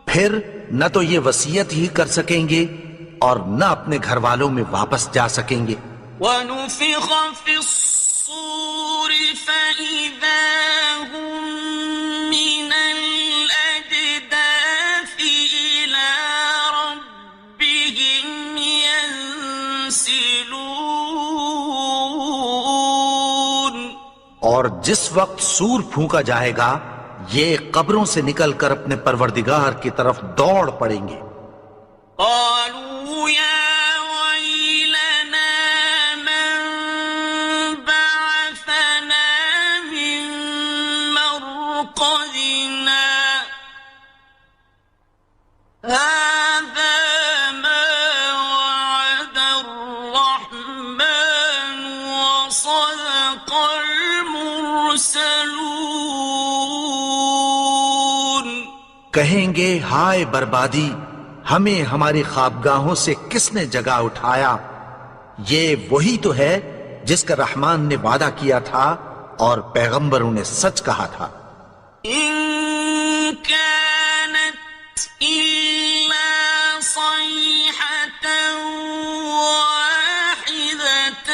پھر نہ تو یہ وصیت ہی کر سکیں گے اور نہ اپنے گھر والوں میں واپس جا سکیں گے. ونفخ في الصور فإذا هم من الأجداث إلى ربهم ينسلون. اور جس وقت سور پھونکا جائے گا یہ قبروں سے نکل کر اپنے پروردگار کی طرف دوڑ پڑیں گے. قالوا يا ويلنا من بعثنا من مرقدنا هذا ما وعد الرحمن وصدق المرسلون. کہیں گے ہائے بربادی، ہمیں ہماری خوابگاہوں سے کس نے جگا اٹھایا؟ یہ وہی تو ہے جس کا رحمان نے وعدہ کیا تھا اور پیغمبروں نے سچ کہا تھا. إن كانت إلا صيحة واحدة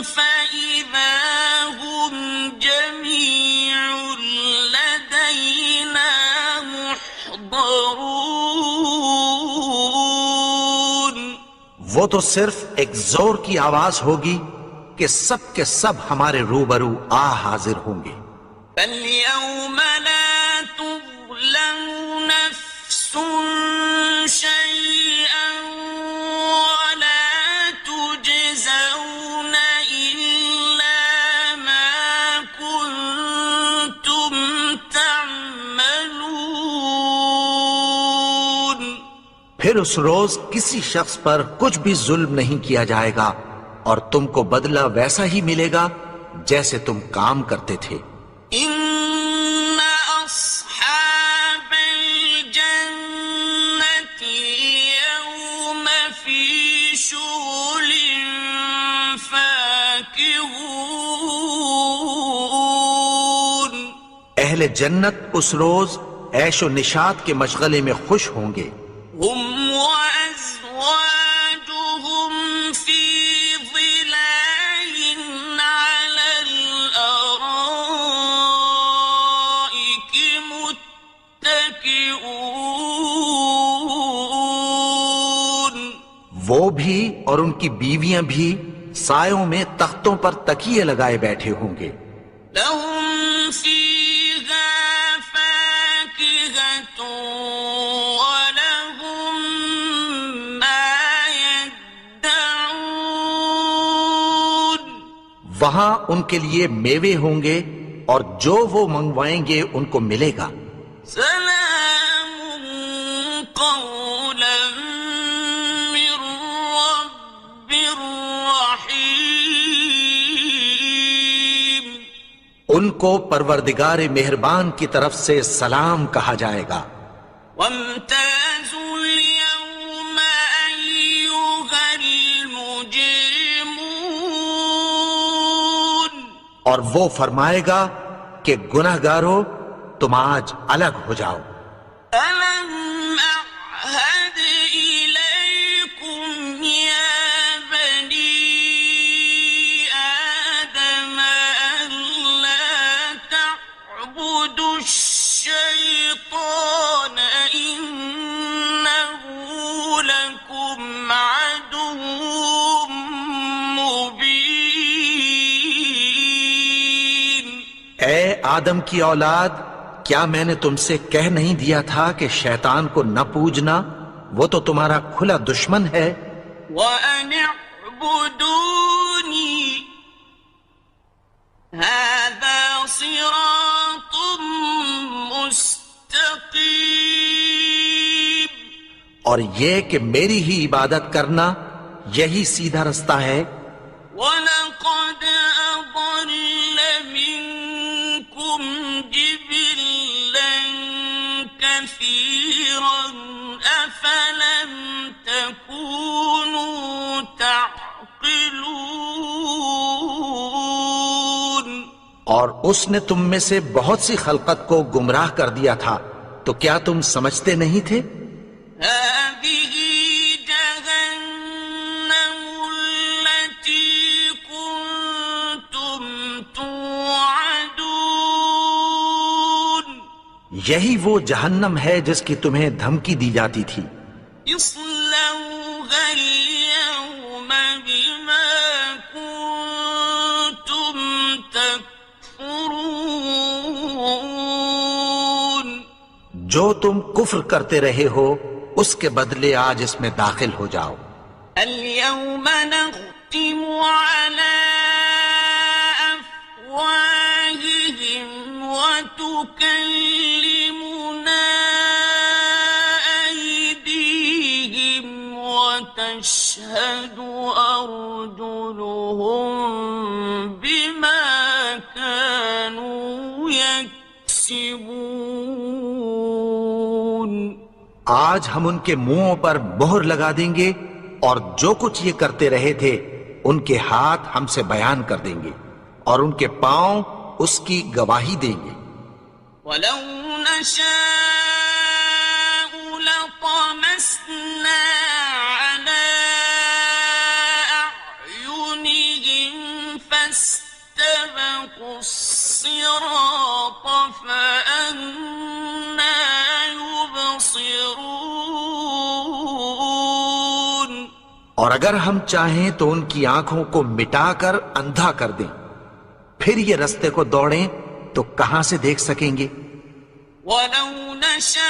فإذا هم جميع لدينا محضرون. وہ تو صرف ایک زور کی آواز ہوگی کہ سب کے سب ہمارے روبرو آ حاضر ہوں گے. فاليوم لا تظلم نفس شيئا ولا تجزون إلا ما كنتم تعملون. پھر اس روز کسی شخص پر کچھ بھی ظلم نہیں کیا جائے گا اور تم کو بدلہ ویسا ہی ملے گا جیسے تم کام کرتے تھے. إن أصحاب الجنة اليوم في شغل فاكهون. اہل جنت اس روز عیش و نشاط کے مشغلے میں خوش ہوں گے. هم وأزواجهم في ظلال على الأرائك متكئون. وہ بھی اور ان کی بیویاں بھی سایوں میں تختوں پر تکیے لگائے بیٹھے ہوں گے. لهم فيها فاكهة ولهم ما يدعون. وہاں ان کے لیے میوے ہوں گے اور جو وہ منگوائیں گے ان کو ملے گا. سلام قولا من رب رحيم. ان کو پروردگار مہربان کی طرف سے سلام کہا جائے گا. وامتازوا اليوم أيها المجرمون. اور وہ فرمائے گا کہ گناہگارو تم آج الگ ہو جاؤ. ألم أعهد إليكم يا بني آدم ألا تعبدوا الشيطان إنه لكم عدو مبين. اے آدم کی اولاد، کیا میں نے تم سے کہہ نہیں دیا تھا کہ شیطان کو نہ پوجنا؟ وہ تو تمہارا کھلا دشمن ہے. وأن اعبدوني هذا صراط مستقيم اور یہ کہ میری ہی عبادت کرنا یہی سیدھا رستہ ہے. وَلَقَدْ أَضَلَّ مِنكُمْ جِبِلًّا كَثِيرًا أَفَلَمْ تَكُونُوا تَعْقِلُونَ اور اس نے تم میں سے بہت سی خلقت کو گمراہ کر دیا تھا، تو کیا تم سمجھتے نہیں تھے؟ هذه جهنم التي كنتم توعدون یہی وہ جہنم ہے جس کی تمہیں دھمکی دی جاتی تھی. اصلوها اليوم بما كنتم تكفرون جو تم کفر کرتے رہے ہو اس کے بدلے آج اس میں داخل ہو جاؤ. اليوم نختم على أفواههم وتكلمنا أيديهم وتشهد أرجلهم بما كانوا يكسبون آج ہم ان کے منہوں پر مہر لگا دیں گے اور جو کچھ یہ کرتے رہے تھے ان کے ہاتھ ہم سے بیان کر دیں گے اور ان کے پاؤں اس کی گواہی دیں گے. وَلَوْ نَشَاءُ لَطَمَسْنَا عَلَىٰ أَعْيُنِهِمْ فَاسْتَبَقُوا الصِّرَاطَ فَأَنَّىٰ يُبْصِرُونَ اور اگر ہم چاہیں تو ان کی آنکھوں کو مٹا کر اندھا کر دیں، پھر یہ رستے کو دوڑیں تو کہاں سے دیکھ سکیں گے؟ وَلَوْ نَشَاءُ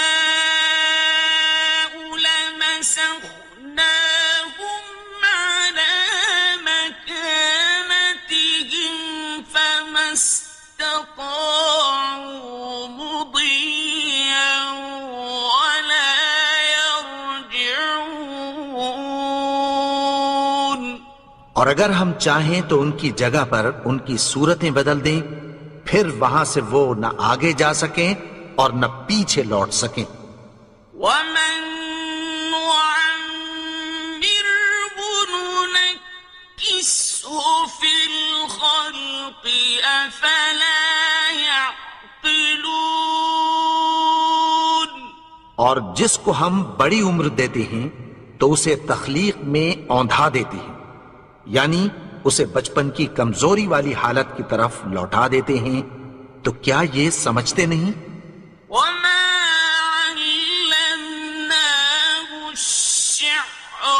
لَمَسَخْنَاهُمْ عَلَىٰ مَكَانَتِهِمْ فَمَا اسْتَطَاعُوا مُضِيًّا وَلَا يَرْجِعُونَ اور اگر ہم چاہیں تو ان کی جگہ پر ان کی صورتیں بدل دیں، پھر وہاں سے وہ نہ آگے جا سکیں اور نہ پیچھے لوٹ سکیں. وَمَن نُّعَمِّرْهُ نُنَكِّسْهُ فِي الْخَلْقِ أَفَلَا يَعْقِلُونَ اور جس کو ہم بڑی عمر دیتے ہیں تو اسے تخلیق میں اوندھا دیتے ہیں، یعنی اسے بچپن کی کمزوری والی حالت کی طرف لوٹا دیتے ہیں. تو کیا یہ سمجھتے نہیں؟ وَمَا عَلَّمْنَاهُ الشِّعْرَ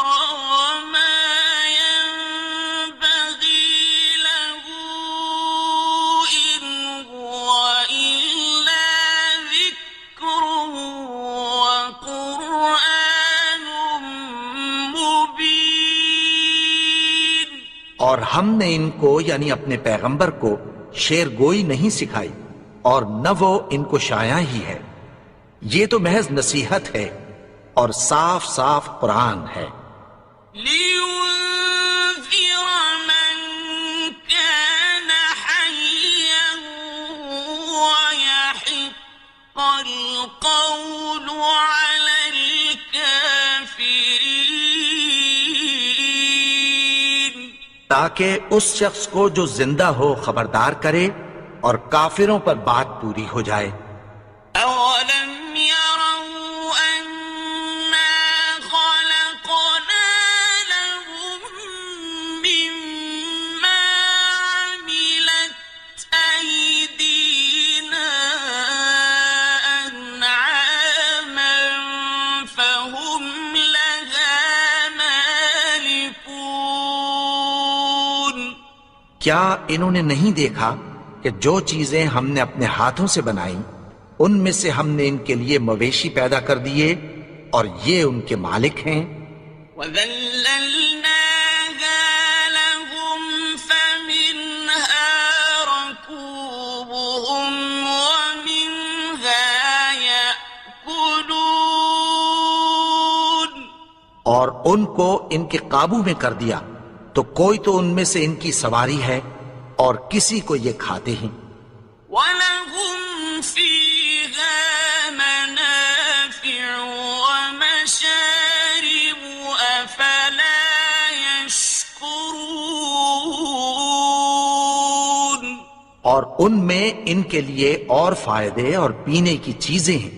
وَمَا يَنبَغِي لَهُ إِنْ هُوَ إِلَّا ذِكْرٌ وَقُرْآنٌ مُبِينٌ اور ہم نے ان کو یعنی اپنے پیغمبر کو شعر گوئی نہیں سکھائی اور نہ وہ ان کو شایع ہی ہے، یہ تو محض نصیحت ہے اور صاف صاف قرآن ہے. لِيُنذِرَ مَن كَانَ حَيًّا وَيَحِقَّ الْقَوْلُ عَلَى الْكَافِرِينَ تاکہ اس شخص کو جو زندہ ہو خبردار کرے اور کافروں پر بات پوری ہو جائے. أَوَلَمْ يَرَوْا أَنَّا خَلَقْنَا لَهُم مِّمَّا عَمِلَتْ أَيْدِينَا أَنْعَامًا فَهُمْ لَهَا مَالِكُونَ کیا انہوں نے نہیں دیکھا کہ جو چیزیں ہم نے اپنے ہاتھوں سے بنائیں ان میں سے ہم نے ان کے لیے مویشی پیدا کر دیے اور یہ ان کے مالک ہیں. وَذَلَّلْنَاهَا لَهُمْ فَمِنْهَا اور ان کو ان کے قابو میں کر دیا تو کوئی تو ان میں سے ان کی سواری ہے اور کسی کو یہ کھاتے ہیں. وَلَهُمْ فِيهَا مَنَافِعُ وَمَشَارِبُ أَفَلَا يَشْكُرُونَ. اور ان میں ان کے لیے اور فائدے اور پینے کی چیزیں ہیں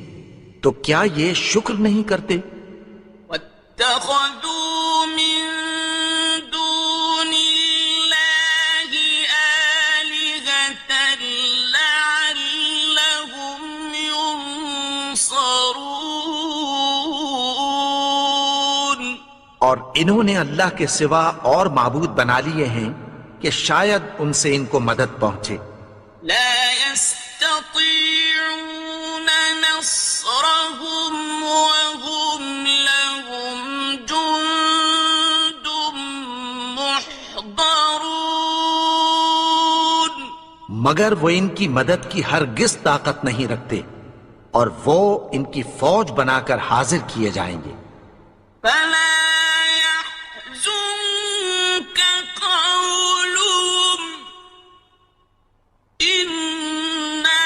تو کیا یہ شکر نہیں کرتے؟ وَاتَّخَذُوا مِن دُونِ اللَّهِ آلِهَةً لَعَلَّهُمْ يُنصَرُونَ. اور انہوں نے اللہ کے سوا اور معبود بنا لیے ہیں کہ شاید ان سے ان کو مدد پہنچے. لا يستطيعون نصرهم وهم لهم جند محضرون. مگر وہ ان کی مدد کی ہرگز طاقت نہیں رکھتے اور وہ ان کی فوج بنا کر حاضر کیے جائیں گے. فلا يحزنك قولهم إنا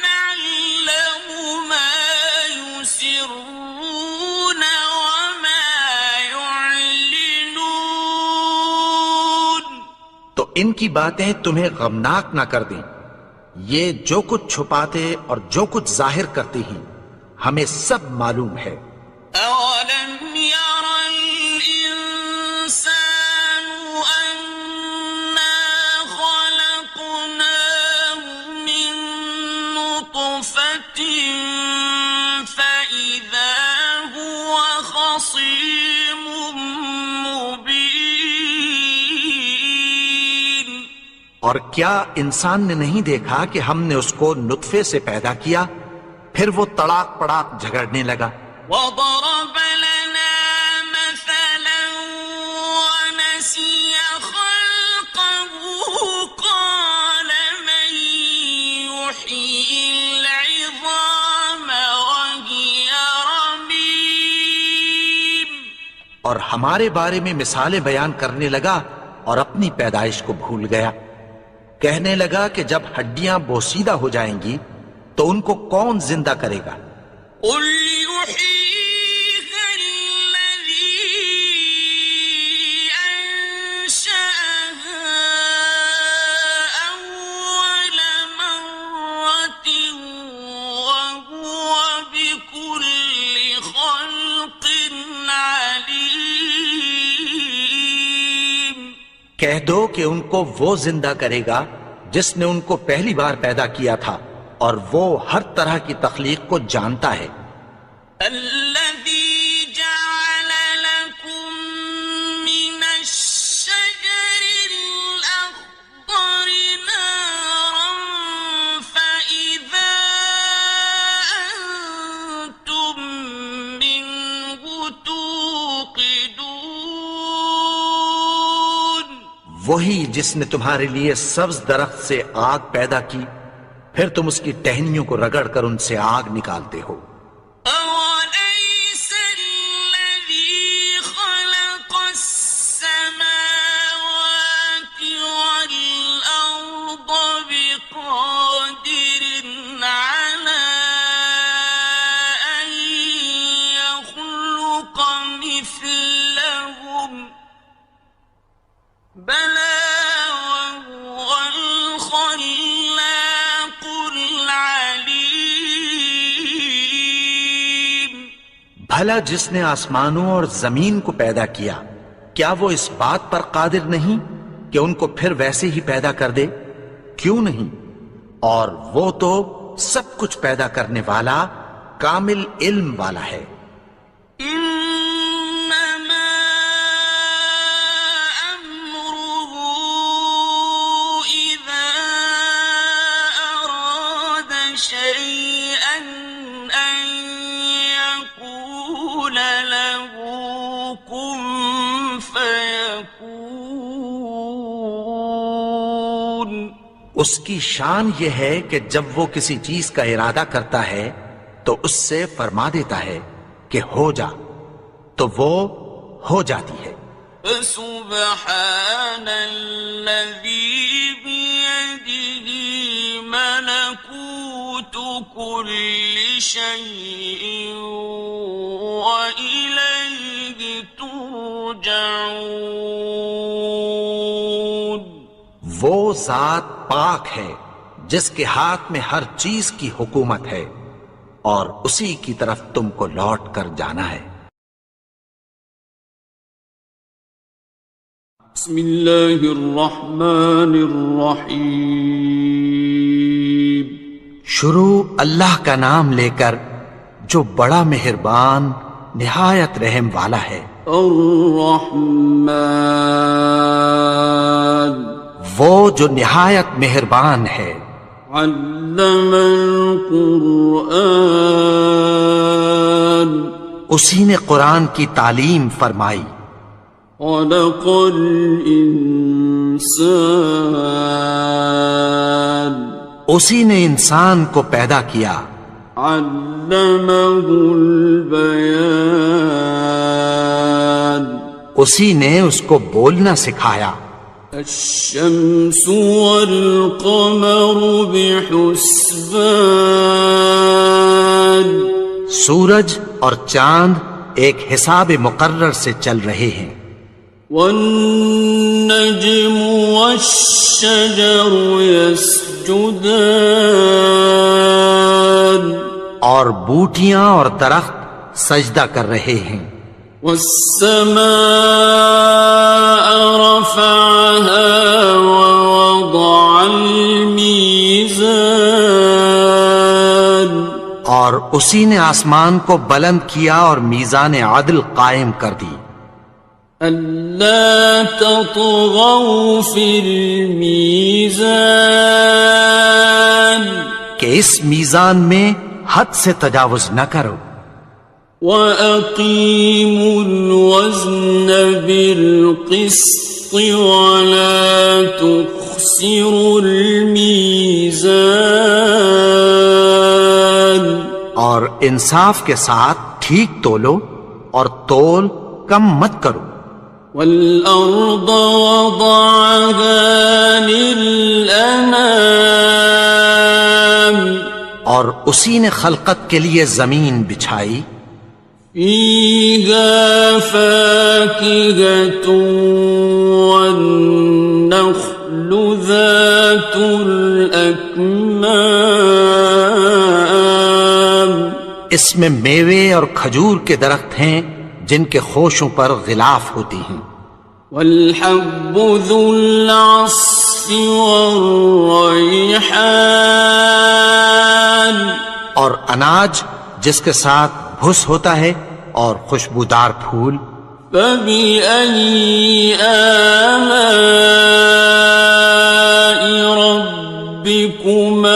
نعلم ما يسرون وما يعلنون. تو ان کی باتیں تمہیں غمناک نہ کر دیں. یہ جو کچھ چھپاتے اور جو کچھ ظاہر کرتے ہیں ہمیں سب معلوم ہے. أولم ير الإنسان أنا خلقناه من نطفة فإذا هو خصيم مبين. اور کیا انسان نے نہیں دیکھا کہ ہم نے اس کو نطفے سے پیدا کیا پھر وہ تڑاک پڑاک جھگڑنے لگا. وضرب لنا مثلا ونسي خلقه قال من يحيي العظام وهي رميم. اور ہمارے بارے میں مثالیں بیان کرنے لگا اور اپنی پیدائش کو بھول گیا. کہنے لگا کہ جب ہڈیاں بوسیدہ ہو جائیں گی تو ان کو کون زندہ کرے گا؟ قل يحييها الذي أنشأها أول مرة وهو بكل خلق عليم. کہہ دو کہ ان کو وہ زندہ کرے گا جس نے ان کو پہلی بار پیدا کیا تھا اور وہ ہر طرح کی تخلیق کو جانتا ہے. الذي جعل لكم من الشجر الأخضر نارا فإذا أنتم منه توقدون. وہی جس نے تمہارے لیے سبز درخت سے آگ پیدا کی پھر تم اس کی ٹہنیوں کو رگڑ کر ان سے آگ نکالتے ہو. أوليس الذي خلق السماوات والأرض بقادر على أن يخلق مثلهم بلى وهو الخلاق العليم. بھلا جس نے آسمانوں اور زمین کو پیدا کیا کیا وہ اس بات پر قادر نہیں کہ ان کو پھر ویسے ہی پیدا کر دے؟ کیوں نہیں؟ اور وہ تو سب کچھ پیدا کرنے والا کامل علم والا ہے. إنما أمره إذا أراد شيئا أن يقول له كن فيكون. اس کی شان یہ ہے کہ جب وہ کسی چیز کا ارادہ کرتا ہے تو اس سے فرما دیتا ہے کہ ہو جا تو وہ ہو جاتی ہے۔ فسبحان الذي بيده ملكوت كل شيء وإليه ترجعون۔ وہ ذات پاک ہے جس کے ہاتھ میں ہر چیز کی حکومت ہے اور اسی کی طرف تم کو لوٹ کر جانا ہے۔ بسم اللہ الرحمن الرحیم۔ شروع اللہ کا نام لے کر جو بڑا مہربان نہایت رحم والا ہے۔ الرحمن، وہ جو نہایت مہربان ہے۔ علم القرآن، اسی نے قرآن کی تعلیم فرمائی۔ خلق الانسان، اسی نے انسان کو پیدا کیا۔ علمہ البیان، اسی نے اس کو بولنا سکھایا۔ الشمس والقمر بحسبان، سورج اور چاند ایک حساب مقرر سے چل رہے ہیں۔ والنجم والشجر يسجدان، اور بوٹیاں اور درخت سجدہ کر رہے ہیں۔ والسماء رفعها ووضع الميزان، اور اسی نے آسمان کو بلند کیا اور میزان عدل قائم کر دی۔ ألا تطغوا في الميزان، کہ اس میزان میں حد سے تجاوز نہ کرو۔ وَأَقِيمُوا الْوَزْنَ بِالْقِسْطِ وَلَا تُخْسِرُوا الْمِيزَانَ، اور انصاف کے ساتھ ٹھیک تولو اور تول کم مت کرو۔ وَالْأَرْضَ وَضَعَهَا لِلْأَنَامِ، اور اسی نے خلقت کے لیے زمین بچھائی۔ فِيهَا فَاكِهَةٌ وَالنَّخْلُ ذَاتُ الْأَكْمَامِ، اس میں میوے اور کھجور کے درخت ہیں جن کے خوشوں پر غلاف ہوتی ہیں۔ وَالْحَبُّ ذُو الْعَصْفِ وَالرَّيْحَانِ، اور اناج جس کے ساتھ بھس ہوتا ہے اور خوشبودار پھول۔ فَبِأَيِّ آلَاءِ رَبِّكُمَا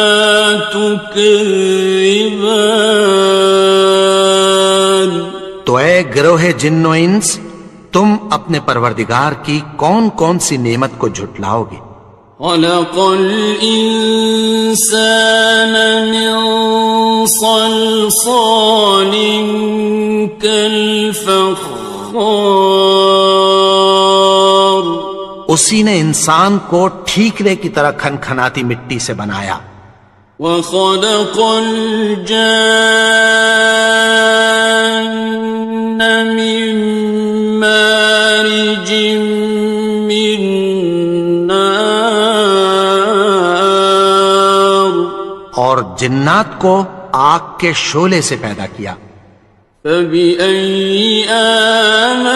تُكَذِّبَانِ، تو اے گروہ جن و انس، تم اپنے پروردگار کی کون کون سی نعمت کو جھٹلاؤ گے؟ خَلَقَ الْإِنسَانَ مِنْ صَلْصَالٍ كَالْفَخَّارِ، اسی نے انسان کو ٹھیکرے کی طرح کھنکھناتی مٹی سے بنایا۔ وَخَلَقَ الْجَانَّ مِن مَّارِجٍ مِّن نَّارٍ، اور جنات کو آگ کے شعلے سے پیدا کیا۔ فَبِأَيِّ آلَاءِ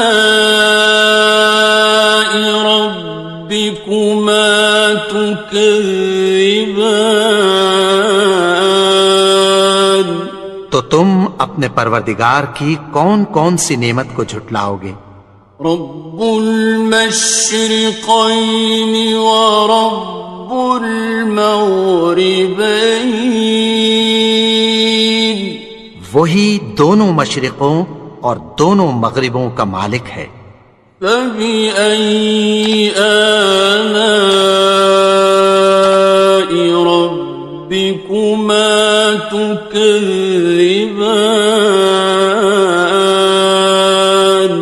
رَبِّكُمَا تُكَذِّبَانِ، تو تم اپنے پروردگار کی کون کون سی نعمت کو جھٹلاؤ گے؟ رب المشرقين ورب المغربين، وہی دونوں مشرقوں اور دونوں مغربوں کا مالک ہے۔ فبأي آلاء ربكما تكذبان،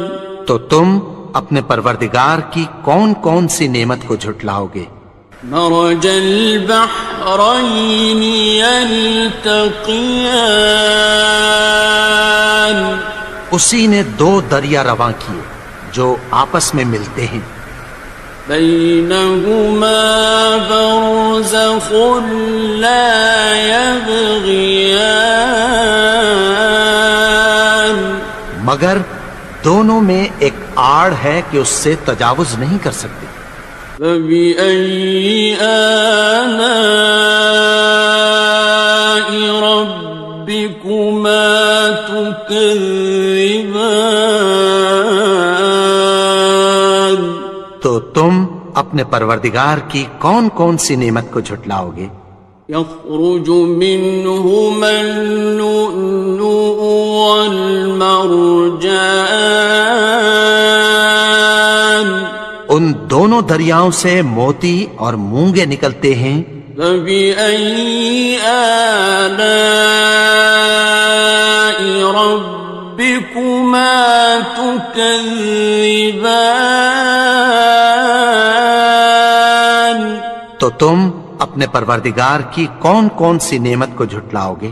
تو تم اپنے پروردگار کی کون کون سی نعمت کو جھٹلاؤ گے؟ مرج البحرين يلتقيان اسی نے دو دریا رواں کیے جو آپس میں ملتے ہیں، بينهما برزخ لا يبغيان مگر دونوں میں ایک آڑ ہے کہ اس سے تجاوز نہیں کر سکتے۔ فبأي آلاء ربكما تكذبان تو تم اپنے پروردگار کی کون کون سی نعمت کو جھٹلاؤ گے؟ يخرج منهما اللؤلؤ والمرجان ان دونوں دریاؤں سے موتی اور مونگے نکلتے ہیں۔ فبأي آلاء ربكما تكذبان تو تم اپنے پروردگار کی کون کون سی نعمت کو جھٹلاؤ گے؟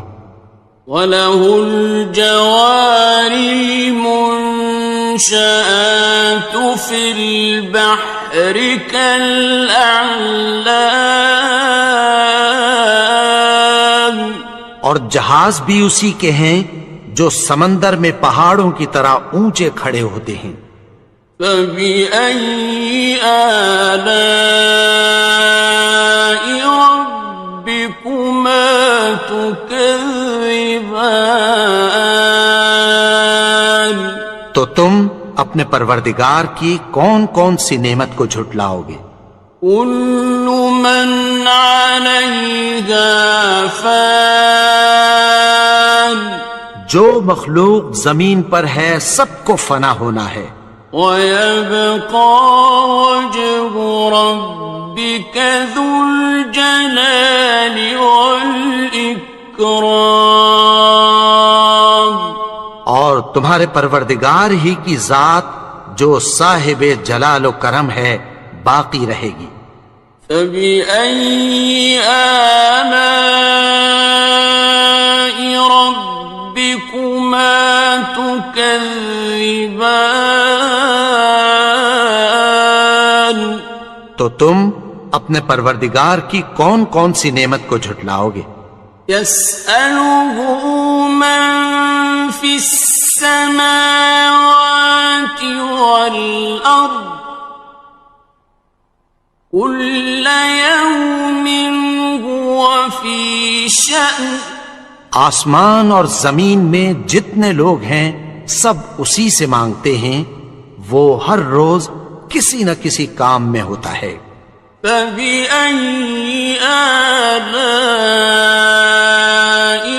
وَلَهُ الْجَوَارِ الْمُنشَآتُ فِي الْبَحْرِ كَالْأَعْلَامِ اور جہاز بھی اسی کے ہیں جو سمندر میں پہاڑوں کی طرح اونچے کھڑے ہوتے ہیں۔ فَبِأَيِّ آلَاءِ رَبِّكُمَا تُكَذِّبَانِ تو تم اپنے پروردگار کی کون کون سی نعمت کو جھٹلاؤ گے؟ كُلُّ مَنْ عَلَيْهَا فَانٍ جو مخلوق زمین پر ہے سب کو فنا ہونا ہے، وَيَبْقَى وَجْهُ رَبِّكَ ذُو الْجَلَالِ وَالْإِكْرَامِ اور تمہارے پروردگار ہی کی ذات جو صاحب جلال و کرم ہے باقی رہے گی۔ فَبِأَيِّ آلَاءِ رَبِّكُمَا تُكَذِّبَانِ تو تم اپنے پروردگار کی کون کون سی نعمت کو جھٹلاؤ گے؟ يَسْأَلُهُ مَن فِي السَّمَاوَاتِ وَالْأَرْضِ كُلَّ يَوْمٍ هُوَ فِي شَأْنٍ آسمان اور زمین میں جتنے لوگ ہیں سب اسی سے مانگتے ہیں، وہ ہر روز کسی نہ کسی کام میں ہوتا ہے۔ فَبِأَيِّ آلَاءِ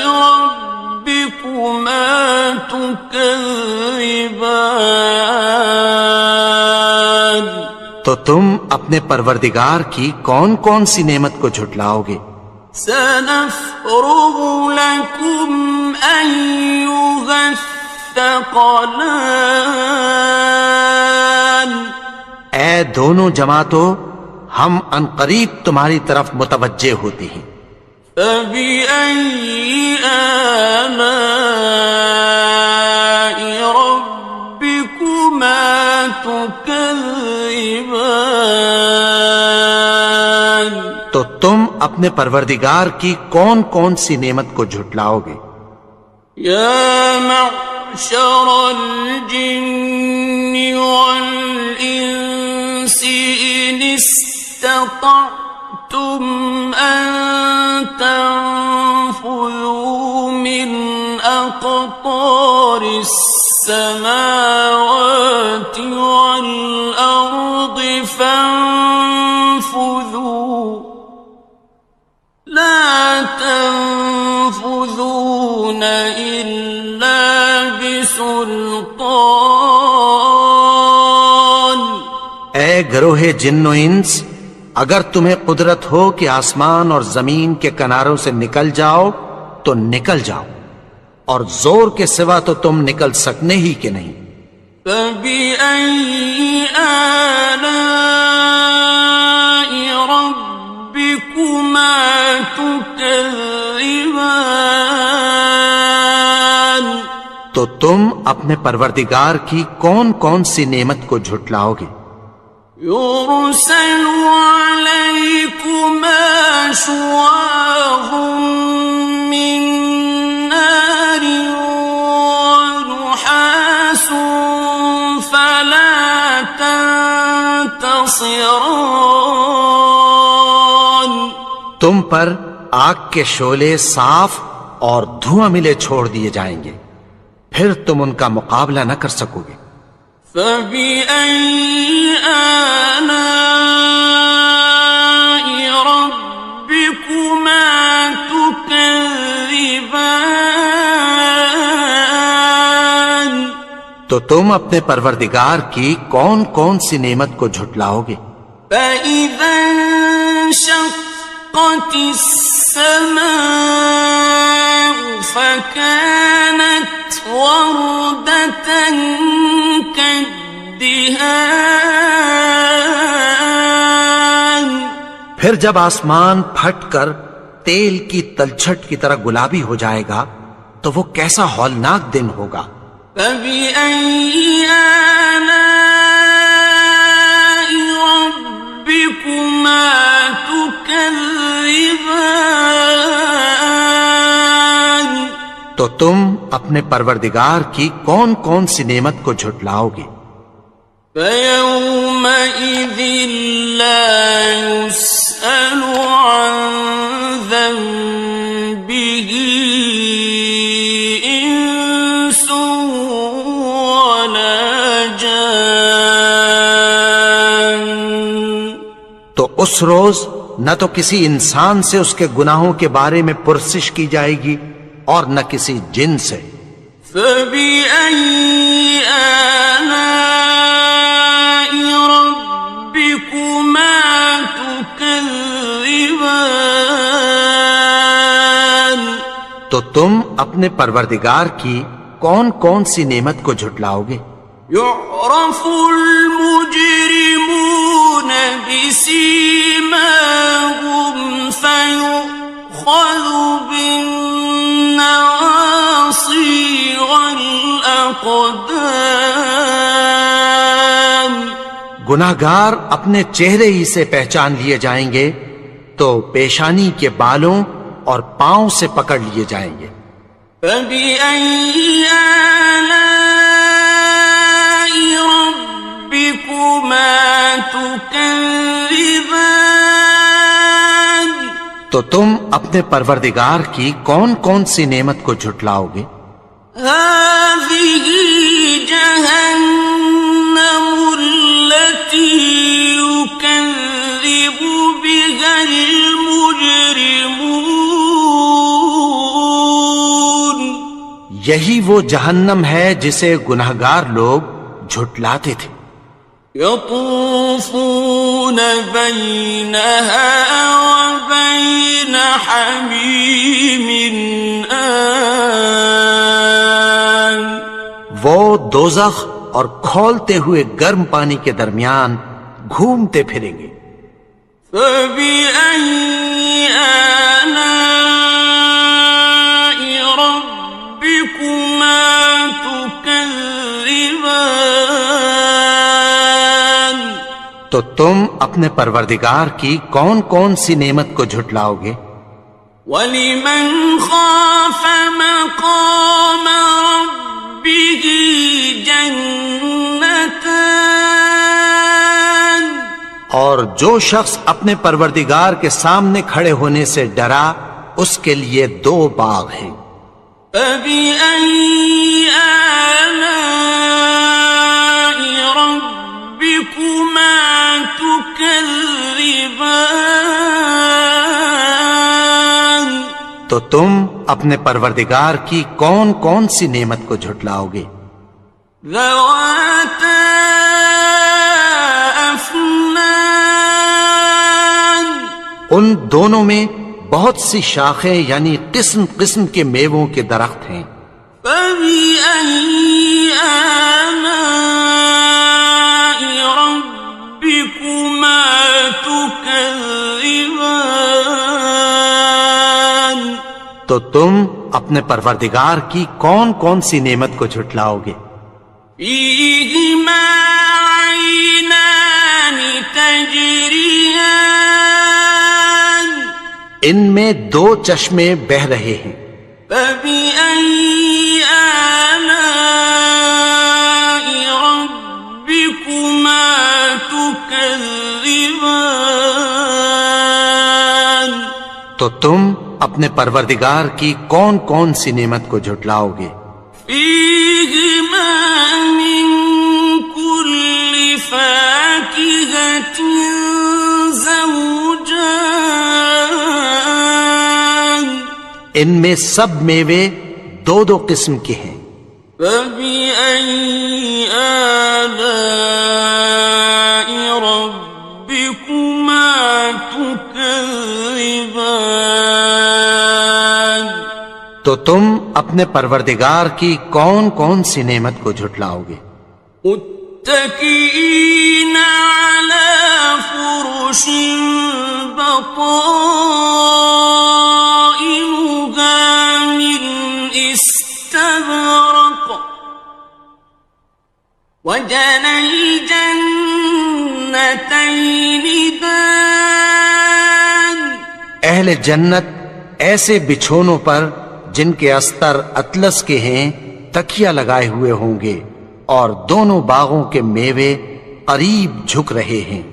رَبِّكُمَا تُكَذِّبَانِ تو تم اپنے پروردگار کی کون کون سی نعمت کو جھٹلاؤ گے؟ سَنَفْرُغُ لَكُمْ أَيُّهَ الثَّقَلَانِ اے دونوں جماعتوں، ہم عنقریب تمہاری طرف متوجہ ہوتے ہیں۔ فَبِأَيِّ آلَاءِ رَبِّكُمَا تُكَذِّبَانِ تو تم اپنے پروردگار کی کون کون سی نعمت کو جھٹلاؤ گے؟ يَا مَعْشَرَ الْجِنِّ وَالْإِنسِ إِنِ اسْتَطَعْتُمْ أَن تَنفُذُوا مِنْ أَقْطَارِ السَّمَاوَاتِ وَالْأَرْضِ فَانفُذُوا لَا تَنفُذُونَ إِلَّا بِسُلْطَانٍ اے گروہ جن و انس، اگر تمہیں قدرت ہو کہ آسمان اور زمین کے کناروں سے نکل جاؤ تو نکل جاؤ، اور زور کے سوا تو تم نکل سکنے ہی کہ نہیں۔ فبأي آلاء ربكما تكذبان؟ تو تم اپنے پروردگار کی کون کون سی نعمت کو جھٹلاؤ گے؟ يرسل عليكما شواظ من نار ونحاس فلا تنتصران۔ تم پر آگ کے شعلے صاف اور دھواں ملے چھوڑ دیے جائیں گے، پھر تم ان کا مقابلہ نہ کر سکو گے۔ فبأي آلاء ربكما تكذبان؟ تو تم اپنے پروردگار کی کون کون سی نعمت کو جھٹلاؤ گے؟ فإذا انشقت السماء فكانت وردة كالدهان۔ پھر جب آسمان پھٹ کر تیل کی تلچھٹ کی طرح گلابی ہو جائے گا تو وہ کیسا ہولناک دن ہوگا۔ فبأي آلاء ربكما تكذبان؟ تو تم اپنے پروردگار کی کون کون سی نعمت کو جھٹلاؤ گے؟ فيومئذ لا يسأل عن ذنبه إنس ولا جان۔ تو اس روز نہ تو کسی انسان سے اس کے گناہوں کے بارے میں پرسش کی جائے گی اور نہ کسی جن سے۔ فبأي آلاء ربكما تكذبان؟ تو تم اپنے پروردگار کی کون کون سی نعمت کو جھٹلاؤ گے؟ يعرف المجرمون بسيماهم فيؤخذ بالنواصي والأقدام۔ گناہگار اپنے چہرے ہی سے پہچان لیے جائیں گے تو پیشانی کے بالوں اور پاؤں سے پکڑ لیے جائیں گے۔ فبأي آلاء ربكما تكذبان؟ تو تم اپنے پروردگار کی کون کون سی نعمت کو جھٹلاؤ گے؟ هذه جهنم التي يكذب بها المجرمون۔ یہی وہ جہنم ہے جسے گناہگار لوگ جھٹلاتے تھے۔ يطوفون بينها وبين حميم آن۔ وہ دوزخ اور کھولتے ہوئے گرم پانی کے درمیان گھومتے پھریں گے۔ فبأي آلاء ربكما تكذبان؟ تو تم اپنے پروردگار کی کون کون سی نعمت کو جھٹلاؤ گے؟ وَلِمَنْ خَافَ مَقَامَ رَبِّهِ جَنَّتَانِ؟ اور جو شخص اپنے پروردگار کے سامنے کھڑے ہونے سے ڈرا اس کے لیے 2 باغ ہیں۔ فَبِأَيِّ آلَاءِ رَبِّكُمَا تُكَذِّبَانِ؟ تو تم اپنے پروردگار کی کون کون سی نعمت کو جھٹلاؤ گے؟ ذَوَاتَا أَفْنَانٍ؟ ان دونوں میں بہت سی شاخیں یعنی قسم قسم کے میووں کے درخت ہیں۔ فبأي آلاء ربكما تكذبان تو تم اپنے پروردگار کی کون کون سی نعمت کو جھٹلاؤ گے؟ فيهما عينان تجريان ان میں دو چشمے بہ رہے ہیں، فبأي آلاء ربكما تكذبان تو تم اپنے پروردگار کی کون کون سی نعمت کو جھٹلاؤ گے؟ فيهما من كل فاكهة زوجان ان میں سب میوے دو دو قسم کے ہیں، فبأي آلاء ربكما تكذبان تو تم اپنے پروردگار کی کون کون سی نعمت کو جھٹلاؤ گے؟ متكئين على فرش بطائنها من استبرق وجنى الجنتين دان اہل جنت ایسے بچھونوں پر جن کے استر اطلس کے ہیں تکیہ لگائے ہوئے ہوں گے، اور دونوں باغوں کے میوے قریب جھک رہے ہیں۔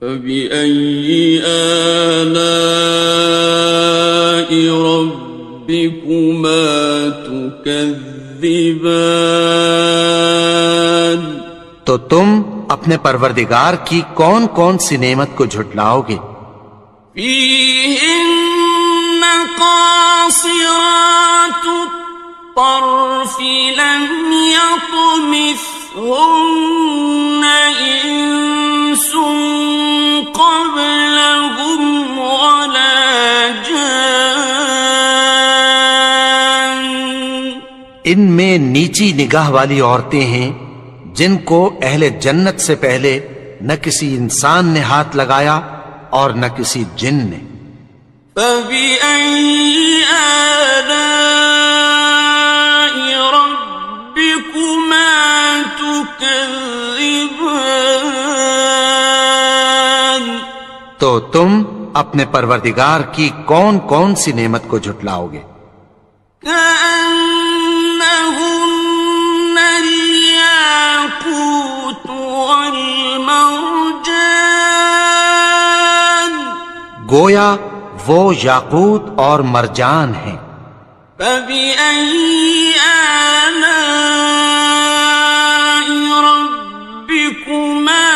فبأي آلاء ربكما تكذبان تو تم اپنے پروردگار کی کون کون سی نعمت کو جھٹلاؤ گے؟ فيهن قاصرات الطرف لم يطمثهن إنس قبلهم ولا جان ان میں نیچی نگاہ والی عورتیں ہیں جن کو اہل جنت سے پہلے نہ کسی انسان نے ہاتھ لگایا اور نہ کسی جن نے۔ فبأي آلاء ربكما تكذبان تو تم اپنے پروردگار کی کون کون سی نعمت کو جھٹلاؤ گے؟ كأنهن الياقوت والمرجان گویا وہ یاقوت اور مرجان ہیں۔ فبأي آلاء ربكما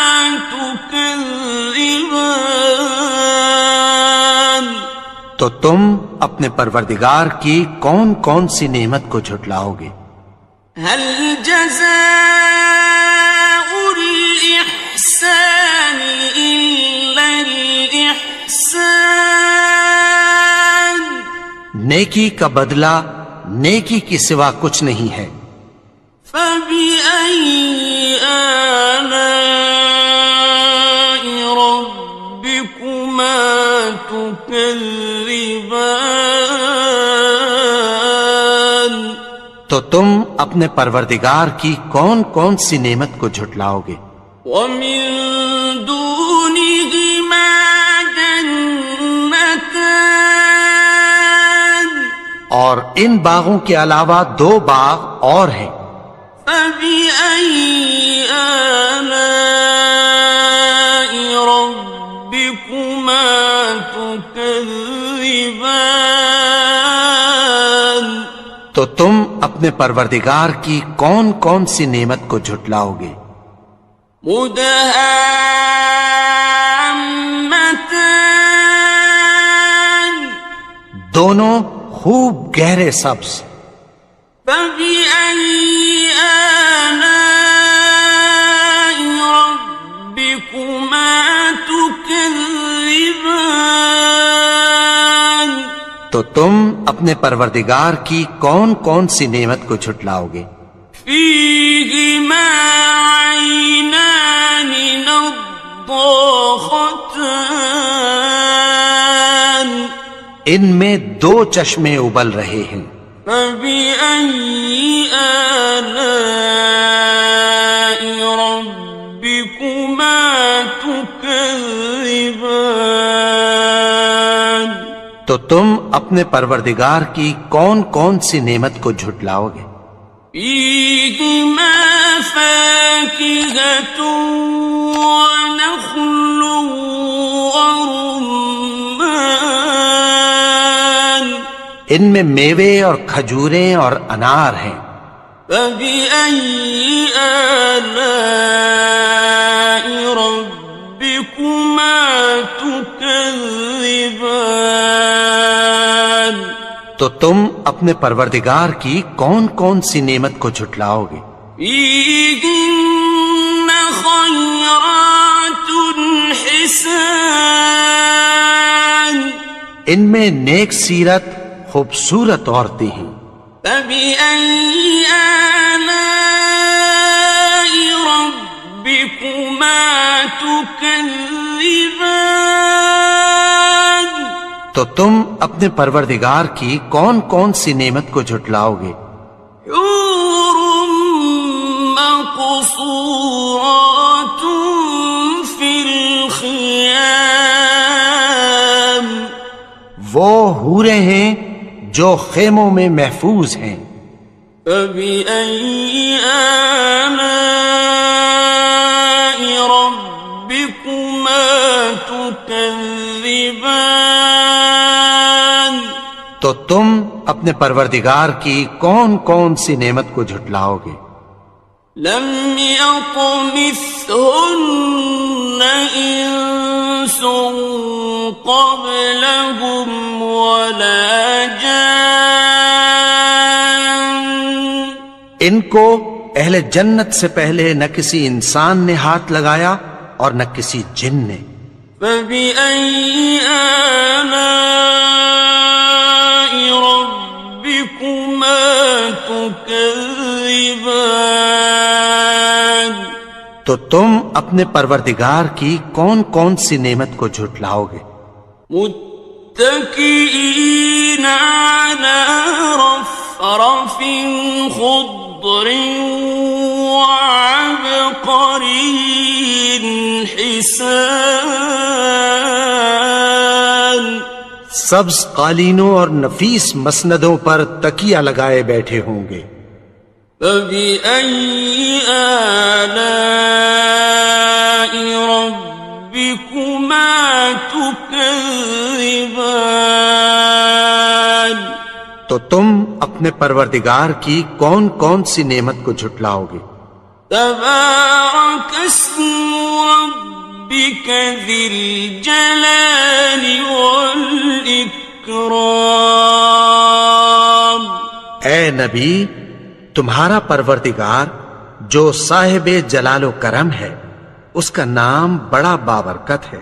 تكذبان تو تم اپنے پروردگار کی کون کون سی نعمت کو جھٹلاؤ گے؟ هل جزاء الإحسان إلا الإحسان نیکی کا بدلہ نیکی کی سوا کچھ نہیں ہے۔ فبأي آلاء ربكما تكذبان تو تم اپنے پروردگار کی کون کون سی نعمت کو جھٹلاؤ گے؟ ومن دونهما جنتان اور ان باغوں کے علاوہ دو باغ اور ہیں۔ فبأي آلاء ربكما تكذبان تو تم اپنے پروردگار کی کون کون سی نعمت کو جھٹلاؤ گے؟ مدهامتان دونوں خوب گہرے سبز۔ فبأي آلاء ربكما تكذبان تو تم اپنے پروردگار کی کون کون سی نعمت کو جھٹلاؤ گے؟ فيهما عينان نضاختان ان میں دو چشمے ابل رہے ہیں، فبأي آلاء ربكما تكذبان تو تم اپنے پروردگار کی کون کون سی نعمت کو جھٹلاؤ گے؟ فيهما فاكهة ونخل ورمان ان میں میوے اور کھجوریں اور انار ہیں، فبأي آلاء ربكما تكذبان تو تم اپنے پروردگار کی کون کون سی نعمت کو جھٹلاؤ گے؟ فيهن خيرات حسان ان میں نیک سیرت خوبصورت عورتیں ہیں، فبأي آلاء ربكما تكذبان تو تم اپنے پروردگار کی کون کون سی نعمت کو جھٹلاؤ گے؟ حور مقصورات في الخيام وہ حوریں ہیں جو خیموں میں محفوظ ہیں، فبأي آلاء ربكما تكذبان تو تم اپنے پروردگار کی کون کون سی نعمت کو جھٹلاؤ گے؟ لم يطمثهن إنس قبلهم ولا جان ان کو اہل جنت سے پہلے نہ کسی انسان نے ہاتھ لگایا اور نہ کسی جن نے، فبأي آلاء ربكما تكذبان تو تم اپنے پروردگار کی کون کون سی نعمت کو جھٹلاؤ گے؟ متكئين على رفرف خضر وعبقري حسان سبز قالینوں اور نفیس مسندوں پر تکیہ لگائے بیٹھے ہوں گے، فبأي آلاء ربكما تكذبان تو تم اپنے پروردگار کی کون کون سی نعمت کو جھٹلاؤ گے؟ تبارك اسم ربك ذي الجلال والإكرام اے نبی، تمہارا پروردگار جو صاحب جلال و کرم ہے، اس کا نام بڑا بابرکت ہے۔